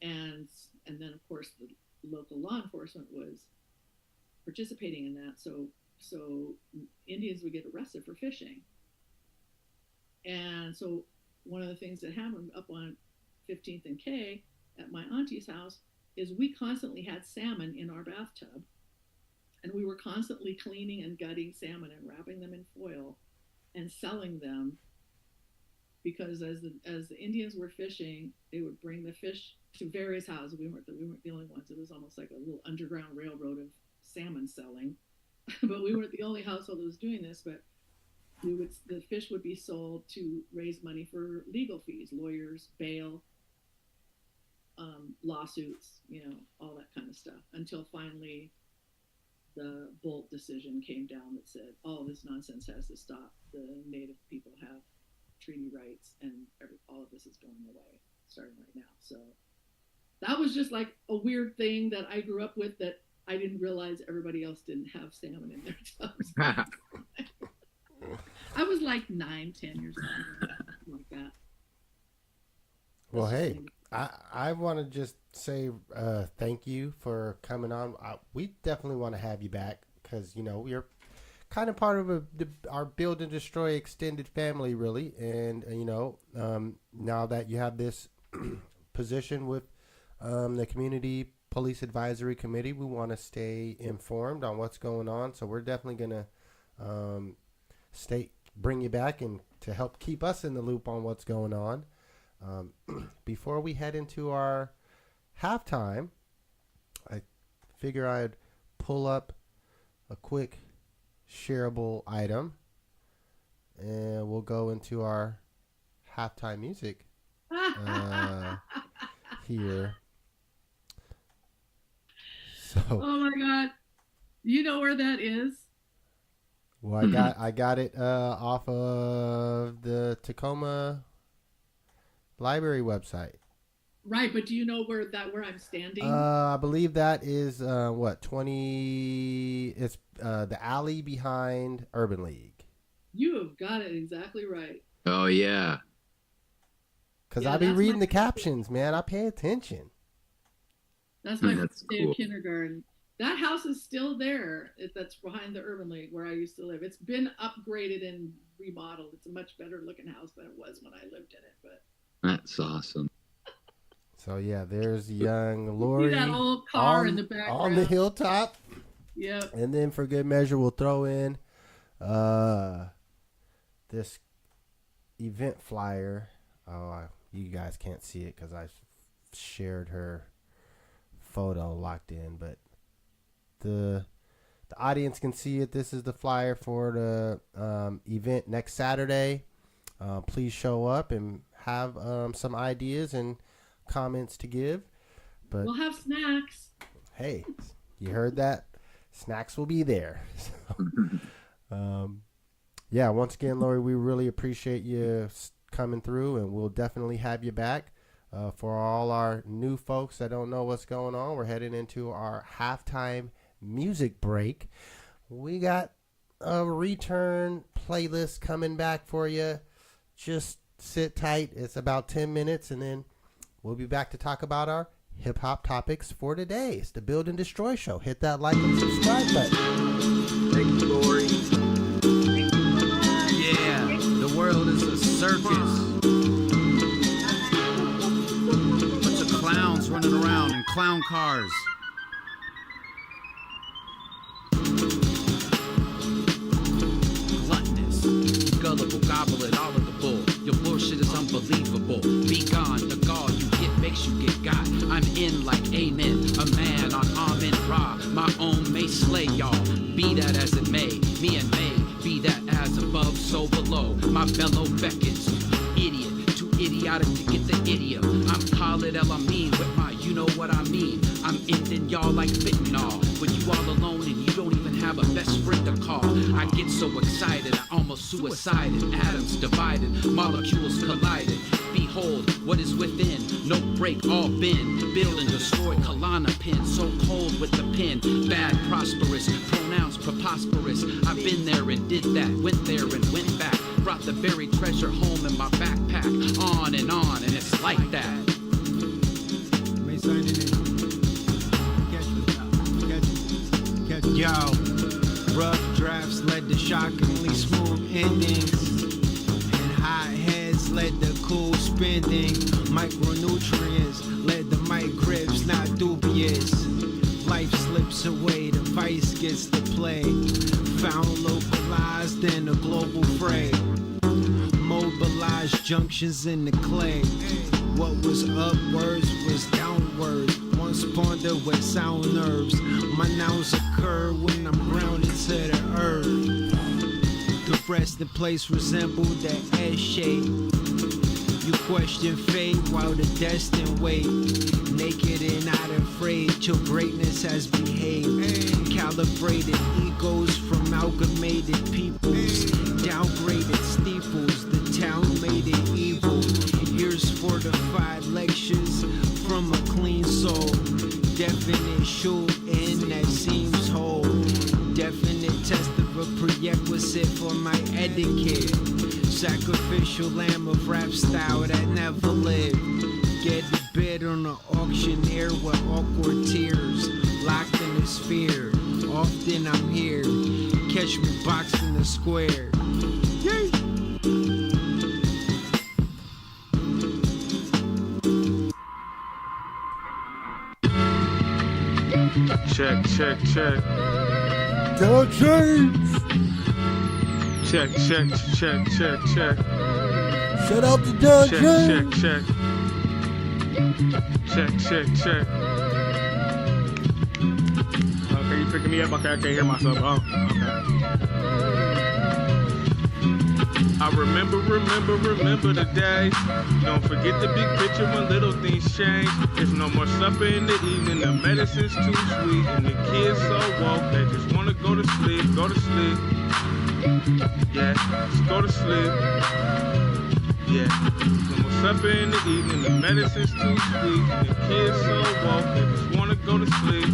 And then, of course, the local law enforcement was participating in that. So Indians would get arrested for fishing. And so one of the things that happened up on 15th and K at my auntie's house is we constantly had salmon in our bathtub, and we were constantly cleaning and gutting salmon and wrapping them in foil and selling them, because as the Indians were fishing, they would bring the fish to various houses. We weren't the only ones. It was almost like a little underground railroad of salmon selling, but we weren't the only household that was doing this. But the fish would be sold to raise money for legal fees, lawyers, bail, lawsuits, all that kind of stuff, until finally the Bolt decision came down that said, all this nonsense has to stop. The Native people have treaty rights, and all of this is going away starting right now. So that was just like a weird thing that I grew up with that I didn't realize everybody else didn't have salmon in their tubs. I was like 9, 10 years old, like that. Well, hey, I want to just say thank you for coming on. We definitely want to have you back because, you're kind of part of our Build and Destroy extended family, really. And, now that you have this position with the Community Police Advisory Committee, we want to stay informed on what's going on. So we're definitely going to bring you back and to help keep us in the loop on what's going on. Before we head into our halftime, I figure I'd pull up a quick shareable item and we'll go into our halftime music here. So, oh my God. You know where that is? Well, I got it off of the Tacoma Library website. Right, but do you know where I'm standing? I believe that is 20. It's the alley behind Urban League. You have got it exactly right. Oh yeah. Because I be reading the captions, man. I pay attention. That's my That's day cool. of kindergarten. That house is still there. That's behind the Urban League where I used to live. It's been upgraded and remodeled. It's a much better looking house than it was when I lived in it. But That's awesome. So yeah, there's young Laurie see that old car in the background on the hilltop. Yep. And then for good measure, we'll throw in this event flyer. Oh, you guys can't see it because I shared her photo locked in, but the audience can see it. This is the flyer for the event next Saturday. Please show up and have some ideas and comments to give. But We'll have snacks. hey, you heard that? Snacks will be there. So, yeah, once again, Laurie, we really appreciate you coming through, and we'll definitely have you back. For all our new folks that don't know what's going on, we're heading into our halftime music break. We got a return playlist coming back for you. Just sit tight. It's about 10 minutes, and then we'll be back to talk about our hip-hop topics for today. It's the Build and Destroy Show. Hit that like and subscribe button. Thank you, Lori. Yeah, the world is a circus. Bunch of clowns running around in clown cars. Gluttonous, gullible, gobble it all of the bull. Your bullshit is unbelievable. Be gone, the gall you get makes you get got. I'm in like amen, a man on Amen Ra. My own may slay y'all, be that as it may. Me and May, be that as above, so below. My bellow beckons, idiot, too idiotic to get the idiom. I'm Khalid El Amin with my you know what I mean. I'm ending y'all like fentanyl. When you all alone and you don't even have a best friend to call. I get so excited, I almost suicided. Atoms divided, molecules collided. Behold what is within, no break, all bend. Build and destroy Kalana pin, so cold with the pen. Bad, prosperous, pronounced preposterous. I've been there and did that, went there and went back. Brought the buried treasure home in my backpack. On, and it's like that. Yo, rough drafts led to shockingly smooth endings, and hot heads led to cool spending. Micronutrients led to mic grips, not dubious. Life slips away, the vice gets the play. Found localized in a global fray. Mobilized junctions in the clay. What was upwards was downwards. Once pondered with sound nerves. My nouns occur when I'm grounded to the earth. The resting place resembled the S shape. You question fate while the destined wait. Naked and not afraid, your greatness has behaved. Calibrated egos from amalgamated peoples. Downgraded steeples, the town made it evil. Years fortified lectures from a clean soul. Definite shooting that seems whole. Definite test of a prerequisite for my etiquette. Sacrificial lamb of rap style that never lived. Get the bid on the auctioneer with awkward tears. Locked in the sphere. Often I'm here. Catch me boxing the square. Yay! Check, check, check. Tell James. Check, check, check, check, check. Shout out to Doug Check, James. check, check. Check, check, check. Okay, you picking me up? Okay, I can't hear myself. Oh, okay. I remember the days. Don't forget the big picture when little things change. There's no more supper in the evening. The medicine's too sweet, and the kids so woke they just wanna go to sleep, go to sleep. Yeah, just go to sleep. Yeah, no more supper in the evening. The medicine's too sweet, and the kids so woke they just wanna go to sleep.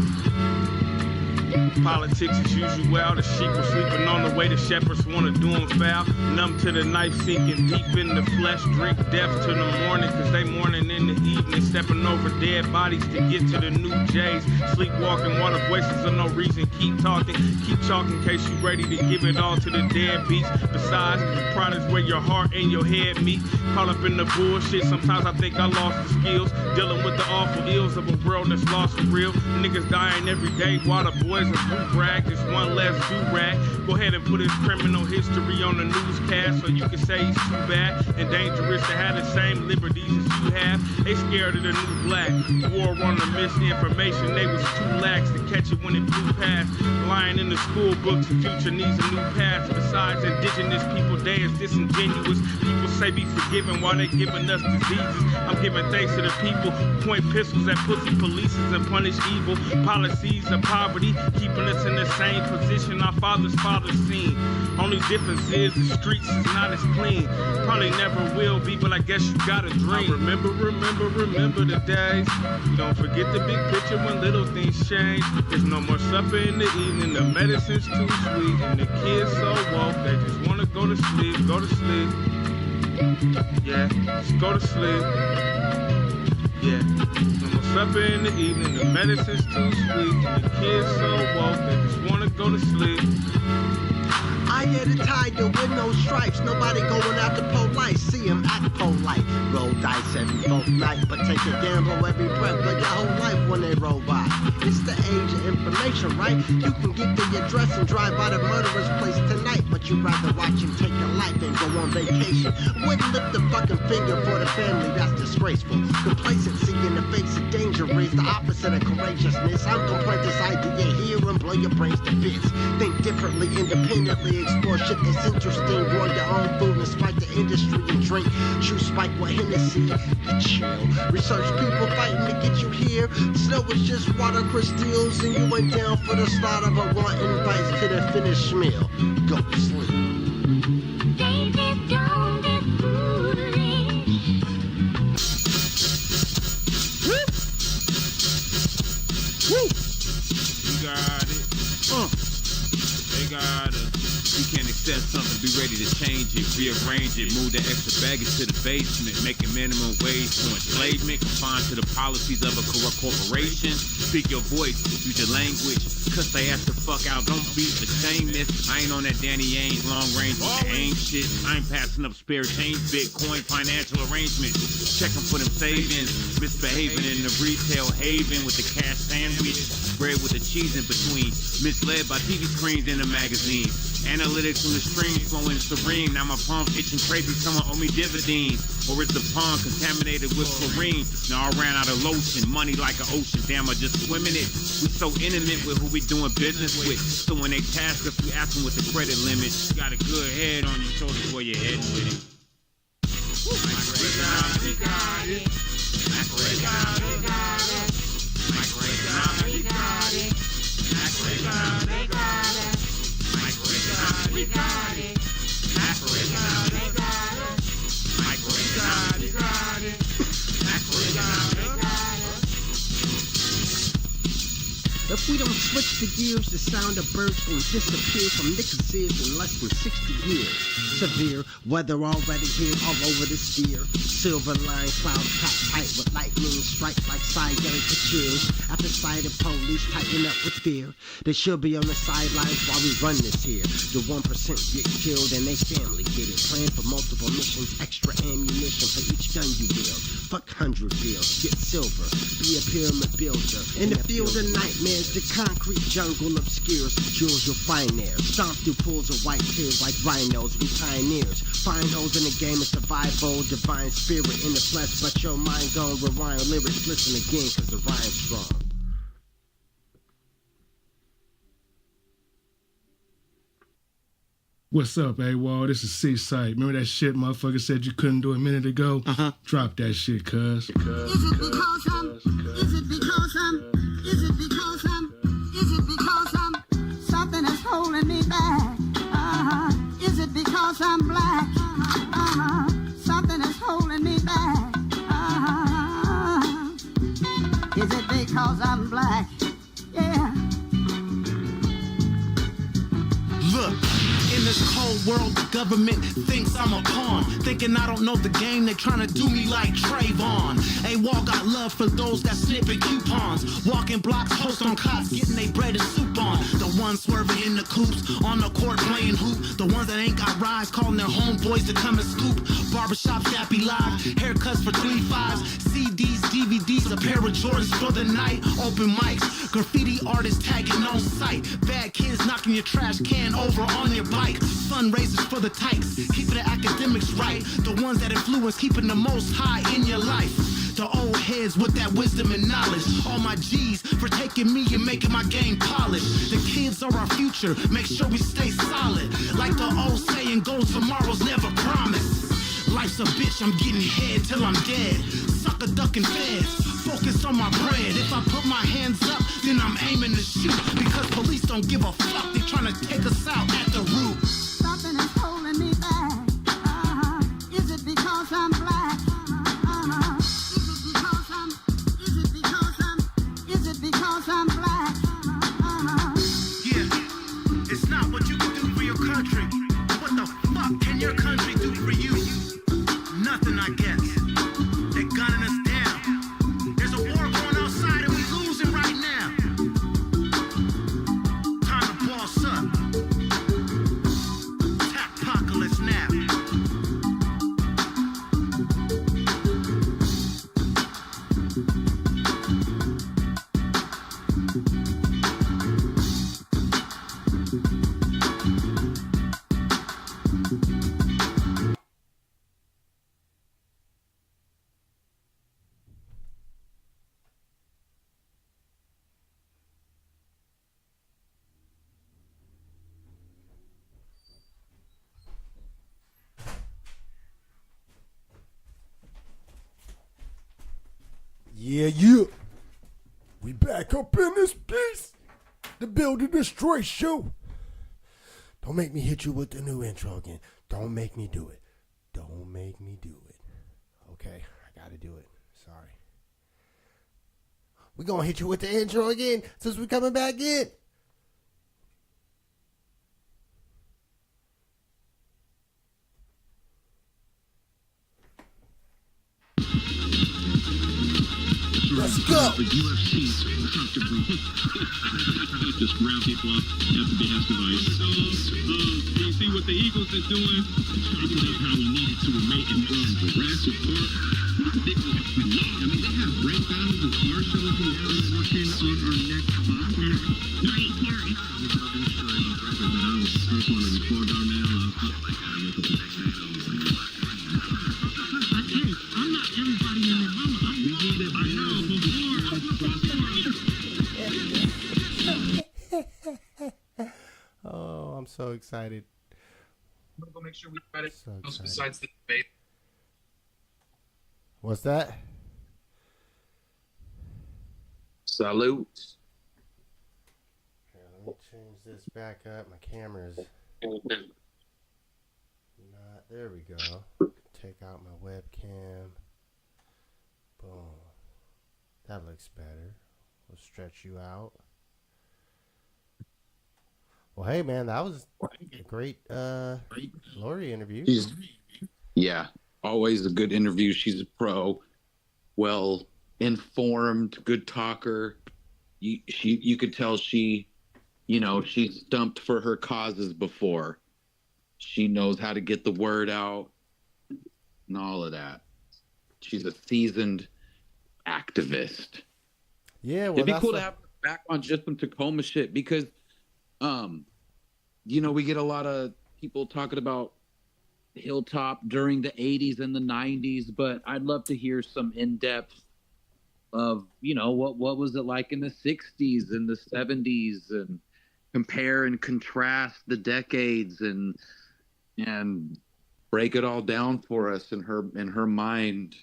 Politics as usual, the sheep were sleeping on the way, the shepherds wanna do them foul. Numb to the knife, sinking deep in the flesh, drink death to the morning, cause they mourning in the evening, stepping over dead bodies to get to the new J's. Sleepwalking, water voices of no reason, keep talking in case you ready to give it all to the dead beats. Besides, pride is where your heart and your head meet. Caught up in the bullshit, sometimes I think I lost the skills, dealing with the awful ills of a world that's lost for real. Niggas dying every day while the boys are brag, just one less do-rag. Go ahead and put his criminal history on the newscast so you can say he's too bad and dangerous to have the same liberties as you have. They scared of the new black. War on the misinformation, they was too lax to catch it when it blew past. Lying in the school books, the future needs a new path. Besides, indigenous people day is disingenuous. People say be forgiven while they giving us diseases. I'm giving thanks to the people who point pistols at pussy polices and punish evil. Policies of poverty keeping us in the same position our father's seen. Only difference is the streets is not as clean. Probably never will be, but I guess you gotta dream. I remember the days. Don't forget the big picture when little things change. There's no more supper in the evening, the medicine's too sweet, and the kids so woke they just wanna go to sleep, go to sleep. Yeah, just go to sleep. Yeah, no more supper in the evening, the medicine's too sweet, and the kids so woke they just wanna go to sleep. I had a tiger with no stripes, nobody going out to polite, see him act polite. Roll dice every fortnight, but take a gamble every breath of your whole life when they roll by. It's the age of information, right? You can get the address and drive by the murderer's place tonight, but you'd rather watch him take a life than go on vacation. Wouldn't lift a fucking finger for the family, that's disgraceful. Complacency in the face of danger is the opposite of courageousness. I'm complete this idea here and blow your brains to bits. Think differently, independently, explore shit that's interesting. Grow your own food and spike the industry and drink. Chew spike with Hennessy, chill. Research people fighting to get you here. Snow is just water crystals, and you went down for the start of a wanting bites to the finished meal. Go to sleep. Something, be ready to change it, rearrange it, move the extra baggage to the basement, making minimum wage for enslavement, confined to the policies of a corrupt corporation. Speak your voice, use your language, cuss they ass the fuck out, don't be ashamed. I ain't on that Danny Ainge long range with the aim shit. I ain't passing up spare change, Bitcoin financial arrangements, checking for them savings, misbehaving in the retail haven with the cash sandwich, bread with the cheese in between, misled by TV screens in the magazine. Analytics from the stream flowing serene. Now my palms itching crazy, someone owe me dividends. Or it's the pond contaminated with chlorine. Now I ran out of lotion, money like an ocean. Damn, I just swim in it. We so intimate with who we doing business with. So when they task us, we ask them what the credit limit. You got a good head on your shoulders where you're heading with it. If we don't switch the gears, the sound of birds will disappear from niggas' ears in less than 60 years. Severe weather already here all over the sphere. Silver line clouds packed tight with lightning strikes like scientific chills. After sight of police tighten up with fear. They should be on the sidelines while we run this here. The 1% get killed and they family get it. Plan for multiple missions, extra ammunition for each gun you build. Fuck 100 bills, get silver, be a pyramid builder. In the field of nightmares, the concrete jungle obscures. Jewels you'll find there. Stomp through pools of white tears like rhinos, we pioneers. Find holes in the game of survival, divine spirit in the flesh. But your mind gon' rewind lyrics, listen again cause the rhyme's strong. What's up, AWOL? This is Seaside. Remember that shit motherfucker said you couldn't do a minute ago? Drop that shit, cuz. Is it because something is holding me back? Is it because I'm black? Something is holding me back. Is it because I'm black? Yeah. Look, in this cold world, the government thinks I'm a pawn. Thinking I don't know the game, they trying to do me like Trayvon. AWOL got love for those that snipping coupons. Walking blocks, host on cops, getting they bread and soup on. The ones swerving in the coops, on the court playing hoop. The ones that ain't got rides, calling their homeboys to come and scoop. Barbershop, Dappy Live, haircuts for 3.5s. CDs, DVDs, a pair of Jordans for the night. Open mics, graffiti artists tagging on site. Bad kids knocking your trash can over on your bike. Fundraisers for the tykes, keeping the academics right. The ones that influence keeping the most high in your life. The old heads with that wisdom and knowledge. All my G's for taking me and making my game polished. The kids are our future, make sure we stay solid. Like the old saying goes, tomorrow's never promised. Life's a bitch, I'm getting head till I'm dead. Sucker ducking feds, focus on my bread. If I put my hands up, then I'm aiming to shoot. Because police don't give a fuck, they trying to take us out at the root. Something is holding me back. Is it because I'm black? Is it because I'm black? Yeah, it's not what you can do for your country. What the fuck can your country do for you? Nothing, I guess. They're gunning us down. There's a war going outside and we're losing right now. Time to boss up. Apocalypse now. Yeah. We back up in this piece. The Build and Destroy show. Don't make me hit you with the new intro again. Don't make me do it. Don't make me do it. Okay, I gotta do it. Sorry. We're gonna hit you with the intro again since we're coming back in. Let's go. The UFC's comfortable. Just round people up at the behest of ice. You see what the Eagles are doing? Talking about how we needed to remain in Jurassic Park. I mean, they have break battles and car shows and now they're working on our next podcast. Right, Harry. First one is for Darnell. Hey, I'm not everybody and their mama. We need it. I know, before. Oh, I'm so excited. I'm gonna go make sure we got it So else excited. besides the debate. What's that? Salute. Here, let me change this back up. My camera's not. There we go. Take out my webcam. Boom. That looks better. We'll stretch you out. Well, hey, man, that was a great Laurie interview. Yeah, always a good interview. She's a pro, well informed, good talker. You could tell she stumped for her causes before. She knows how to get the word out and all of that. She's a seasoned activist. Yeah, well, it'd be cool to have her back on just some Tacoma shit because, we get a lot of people talking about Hilltop during the 80s and the 90s, but I'd love to hear some in-depth of, what was it like in the 60s and the 70s, and compare and contrast the decades and break it all down for us in her mind,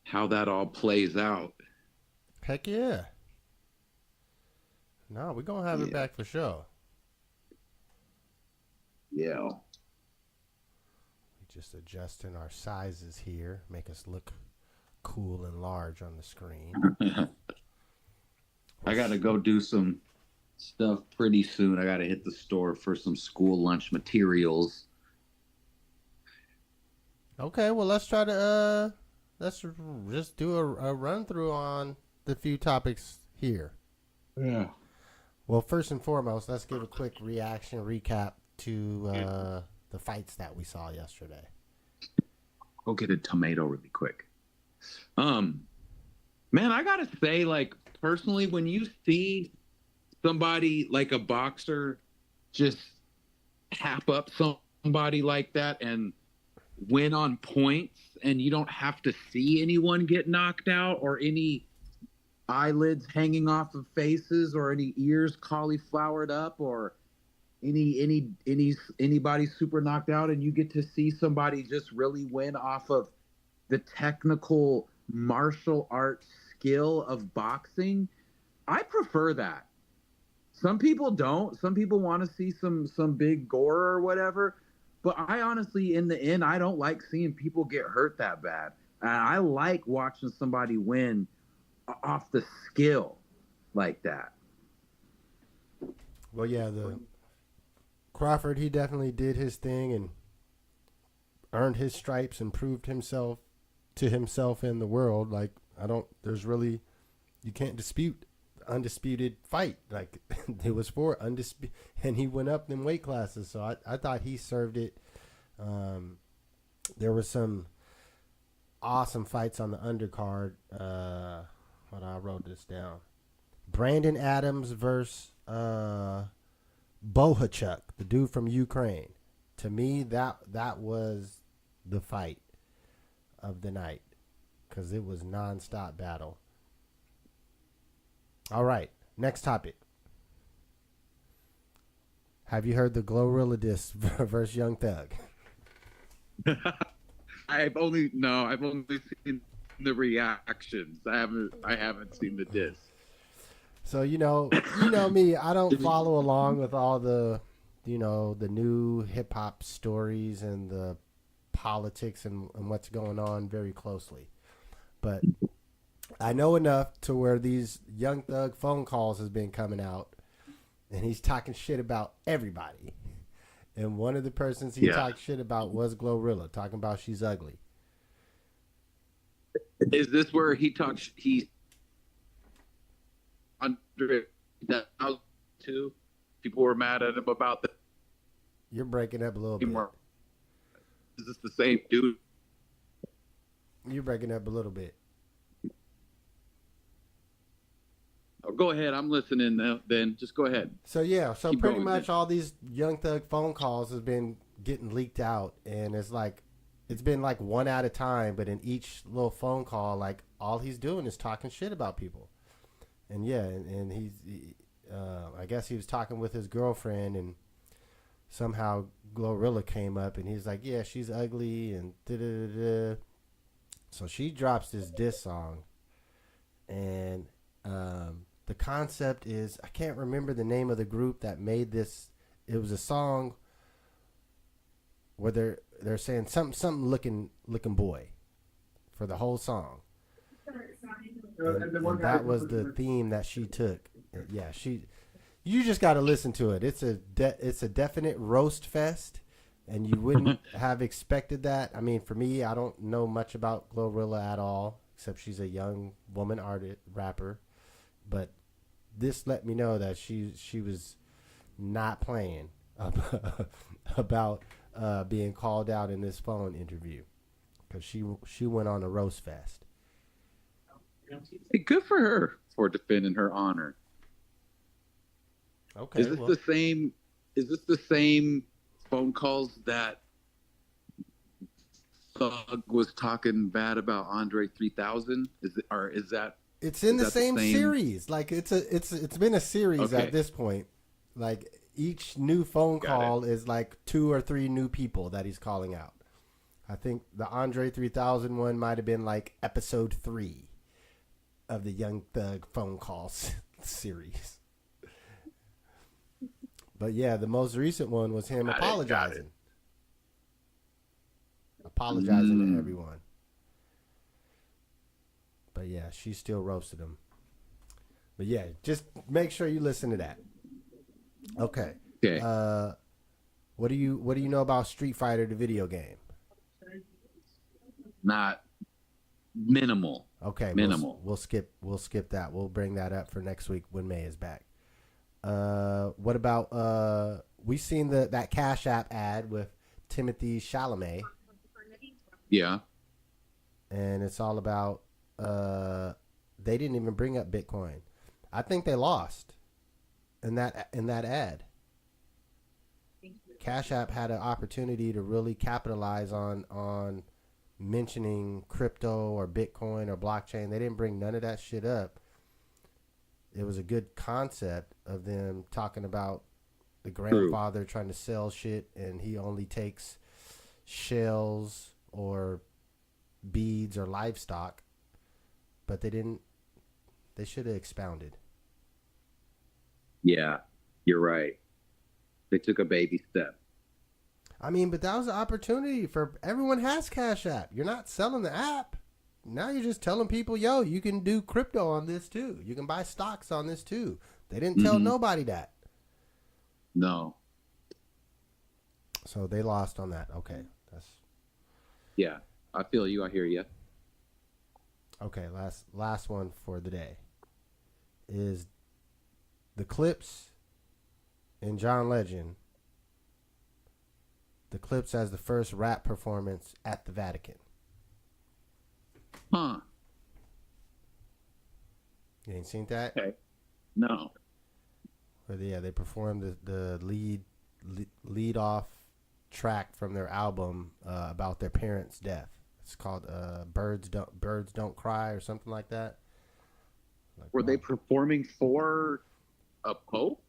how that all plays out. Heck yeah. No, we're going to have it back for sure. Yeah. Just adjusting our sizes here, make us look cool and large on the screen. I got to go do some stuff pretty soon. I got to hit the store for some school lunch materials. Okay, well, let's try to let's just do a run through on the few topics here. Yeah. Well, first and foremost, let's give a quick reaction recap to the fights that we saw yesterday. Go get a tomato really quick. Man, I gotta say, like, personally, when you see somebody like a boxer just tap up somebody like that and win on points, and you don't have to see anyone get knocked out or any eyelids hanging off of faces or any ears cauliflowered up or anybody super knocked out, and you get to see somebody just really win off of the technical martial arts skill of boxing. I prefer that. Some people don't. Some people want to see some big gore or whatever. But I honestly, in the end, I don't like seeing people get hurt that bad. And I like watching somebody win off the skill like that. Well, yeah, the Crawford, he definitely did his thing and earned his stripes and proved himself to himself in the world. Like, you can't dispute the undisputed fight. Like, it was for undisputed, and he went up in weight classes. So I thought he served it. There was some awesome fights on the undercard. Hold on, I wrote this down. Brandon Adams versus Bohachuk, the dude from Ukraine. To me, that was the fight of the night because it was nonstop battle. All right, next topic. Have you heard the Glorilla diss versus Young Thug? I've only seen the reactions. I haven't seen the diss. So you know me, I don't follow along with all the the new hip hop stories and the politics and what's going on very closely. But I know enough to where these Young Thug phone calls has been coming out, and he's talking shit about everybody. And one of the persons he talked shit about was Glorilla, talking about she's ugly. Is this where he talks? He under that too. People were mad at him about that. You're breaking up a little bit. Is this the same dude? You're breaking up a little bit. go ahead. I'm listening now. Then just go ahead. So yeah, so Keep pretty going, much then. all these Young Thug phone calls has been getting leaked out, and it's been like one at a time. But in each little phone call, like all he's doing is talking shit about people. And yeah, and I guess he was talking with his girlfriend, and somehow Glorilla came up, and he's like, yeah, she's ugly, and da-da-da-da. So she drops this diss song, and the concept is, I can't remember the name of the group that made this. It was a song where they're saying something looking boy for the whole song. And that was the theme that she took. Yeah, you just got to listen to it. It's a definite roast fest, and you wouldn't have expected that. I mean, for me, I don't know much about Glorilla at all, except she's a young woman rapper. But this let me know that she was not playing about being called out in this phone interview, because she went on a roast fest. Hey, good for her for defending her honor. Okay. Is this the same phone calls that Thug was talking bad about Andre 3000? Is that? It's in the same series. Like it's been a series at this point. Like each new phone call is like 2 or 3 new people that he's calling out. I think the Andre 3000 one might have been like episode 3 of the Young Thug phone calls series. But yeah, the most recent one was him apologizing. Apologizing to everyone. But yeah, she still roasted him. But yeah, just make sure you listen to that. Okay. What do you know about Street Fighter, the video game? Not minimal. Okay, minimal. We'll skip that. We'll bring that up for next week when May is back. What about we seen that Cash App ad with Timothee Chalamet? Yeah. And it's all about they didn't even bring up Bitcoin. I think they lost in that ad. Cash App had an opportunity to really capitalize on mentioning crypto or Bitcoin or blockchain. They didn't bring none of that shit up. It was a good concept of them talking about the grandfather trying to sell shit, and he only takes shells or beads or livestock. But they didn't. They should have expounded. Yeah, you're right. They took a baby step. I mean, but that was an opportunity for everyone has Cash App. You're not selling the app. Now you're just telling people, yo, you can do crypto on this too. You can buy stocks on this too. They didn't tell nobody that. No. So they lost on that. Okay. Yeah, I feel you. I hear you. Okay, last one for the day is the Clipse and John Legend. The Clipse as the first rap performance at the Vatican. Huh. You ain't seen that? Okay. No. But yeah, they performed the lead off track from their album about their parents' death. It's called Birds Don't Cry or something like that. Like, were they performing for a pope?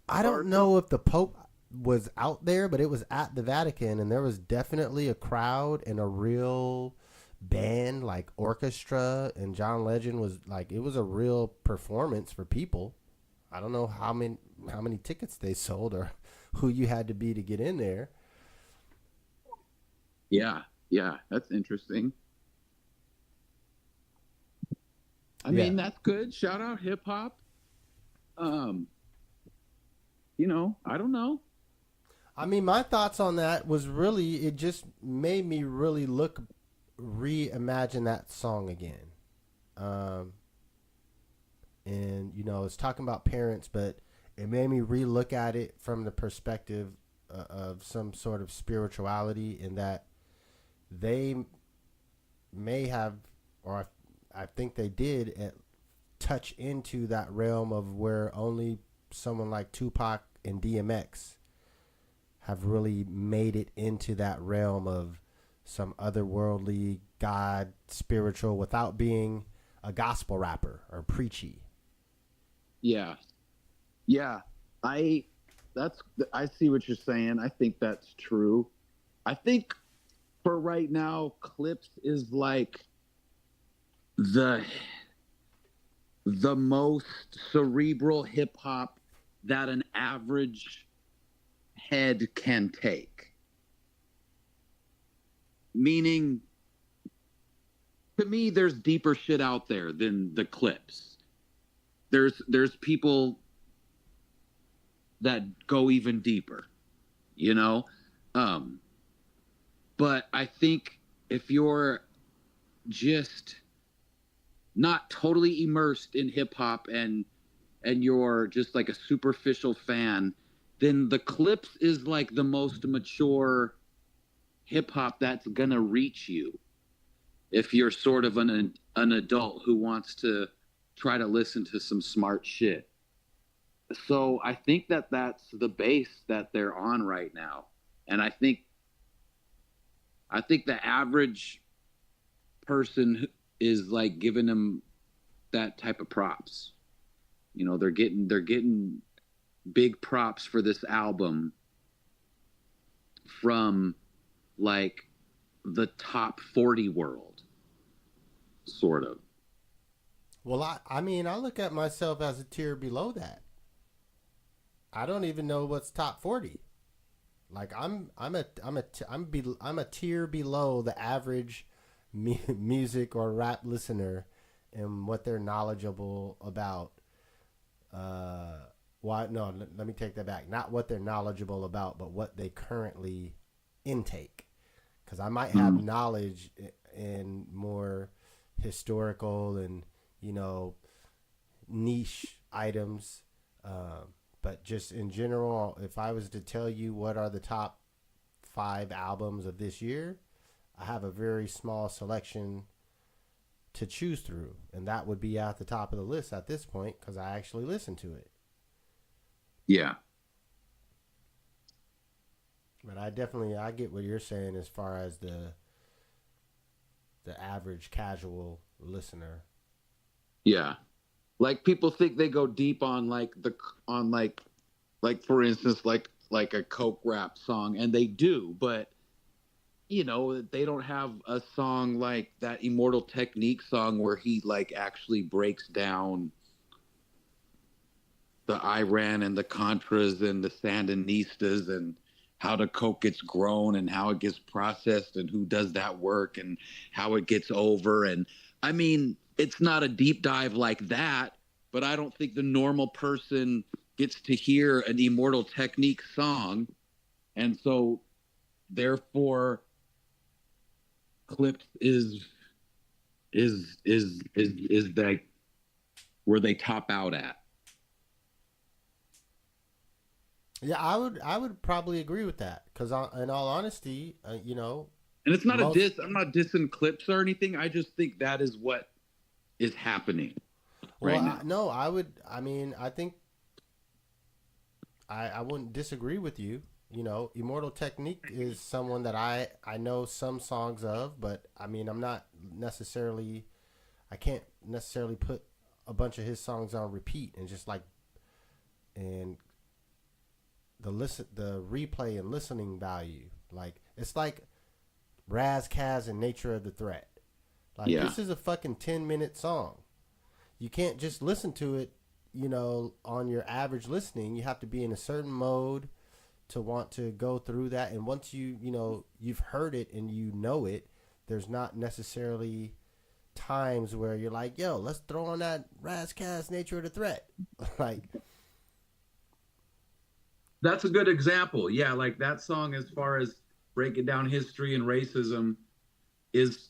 I don't know if the Pope was out there, but it was at the Vatican, and there was definitely a crowd and a real band, like orchestra, and John Legend was like, it was a real performance for people. I don't know how many tickets they sold or who you had to be to get in there. Yeah, that's interesting. I mean, that's good. Shout out hip hop. I don't know. I mean, my thoughts on that was really, it just made me really reimagine that song again. And, it's talking about parents, but it made me relook at it from the perspective of some sort of spirituality, in that they may have, or I think they did, touch into that realm of where only someone like Tupac and DMX have really made it into that realm of some otherworldly God spiritual without being a gospel rapper or preachy. Yeah. I see what you're saying. I think that's true. I think for right now, Clipse is like the most cerebral hip hop that an average head can take. Meaning, to me, there's deeper shit out there than the Clipse. There's people that go even deeper, you know? But I think if you're just not totally immersed in hip hop and you're just like a superficial fan, then the Clipse is like the most mature hip hop that's gonna reach you. If you're sort of an adult who wants to try to listen to some smart shit. So I think that's the base that they're on right now. And I think the average person is like giving them that type of props. You know, they're getting big props for this album from like the top 40 world, sort of. Well, I mean, I look at myself as a tier below that. I don't even know what's top 40. Like I'm a tier below the average music or rap listener and what they're knowledgeable about. Let me take that back. Not what they're knowledgeable about, but what they currently intake. Because I might have knowledge in more historical and, you know, niche items. But just in general, if I was to tell you what are the top 5 albums of this year, I have a very small selection to choose through. And that would be at the top of the list at this point because I actually listened to it. Yeah. But I get what you're saying as far as the average casual listener. Yeah. Like people think they go deep on like for instance like a Coke rap song, and they do, but you know, they don't have a song like that Immortal Technique song where he like actually breaks down the Iran and the Contras and the Sandinistas and how the coke gets grown and how it gets processed and who does that work and how it gets over. And I mean, it's not a deep dive like that, but I don't think the normal person gets to hear an Immortal Technique song. And so therefore Clipse is like where they top out at. Yeah, I would probably agree with that because, in all honesty, you know, and it's not a diss. I'm not dissing Clipse or anything. I just think that is what is happening right now. I think I wouldn't disagree with you. You know, Immortal Technique is someone that I know some songs of, but I mean, I can't necessarily put a bunch of his songs on repeat and just like, and the replay and listening value. Like, it's like Raz Kaz and Nature of the Threat. Like, This is a fucking 10-minute song. You can't just listen to it, you know, on your average listening. You have to be in a certain mode to want to go through that. And once you've heard it and you know it, there's not necessarily times where you're like, yo, let's throw on that Raz Kaz Nature of the Threat. Like, that's a good example. Yeah, like that song, as far as breaking down history and racism, is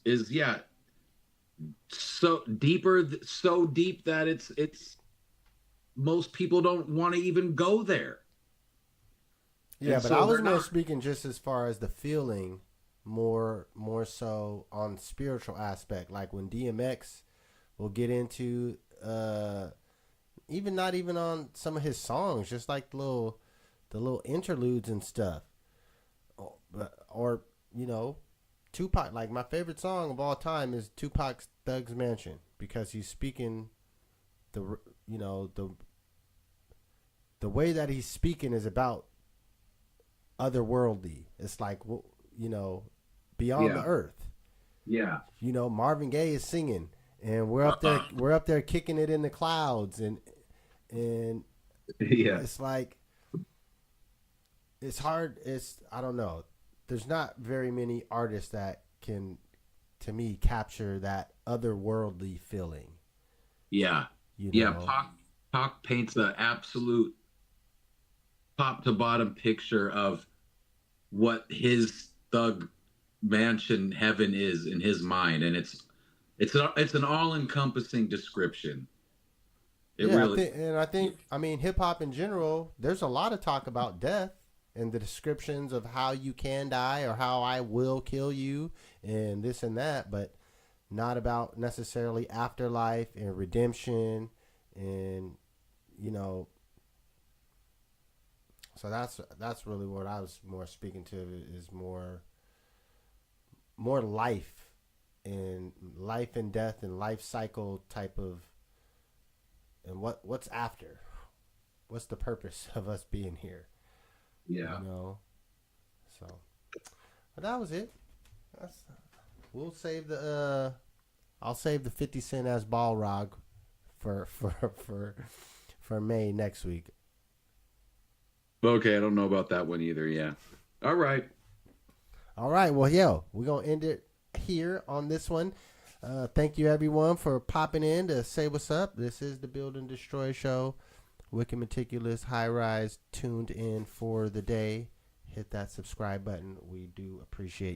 so deep that it's most people don't want to even go there. Yeah, but I was more speaking just as far as the feeling, more so on spiritual aspect. Like when DMX will get into even not even on some of his songs, just like the little interludes and stuff. Or you know, Tupac. Like my favorite song of all time is Tupac's Thug's Mansion, because he's speaking the way that he's speaking is about otherworldly. It's like, you know, beyond the earth. Yeah. You know, Marvin Gaye is singing, and we're up there kicking it in the clouds, and yeah, it's like, it's hard. I don't know. There's not very many artists that can, to me, capture that otherworldly feeling. Yeah. You know? Pac paints the absolute top to bottom picture of what his thug mansion heaven is in his mind, and it's an all-encompassing description. I think hip hop in general, there's a lot of talk about death and the descriptions of how you can die or how I will kill you and this and that, but not about necessarily afterlife and redemption, and you know. So that's really what I was more speaking to, is more life and death and life cycle type of, and what's after, what's the purpose of us being here. Yeah. You know. So, but that was it. We'll save the I'll save the 50 Cent as Balrog for May next week. Okay, I don't know about that one either. Yeah. All right. Well, yo, we're going to end it here on this one. Thank you, everyone, for popping in to say what's up. This is the Build and Destroy Show. Wicked Meticulous, High Rise, tuned in for the day. Hit that subscribe button. We do appreciate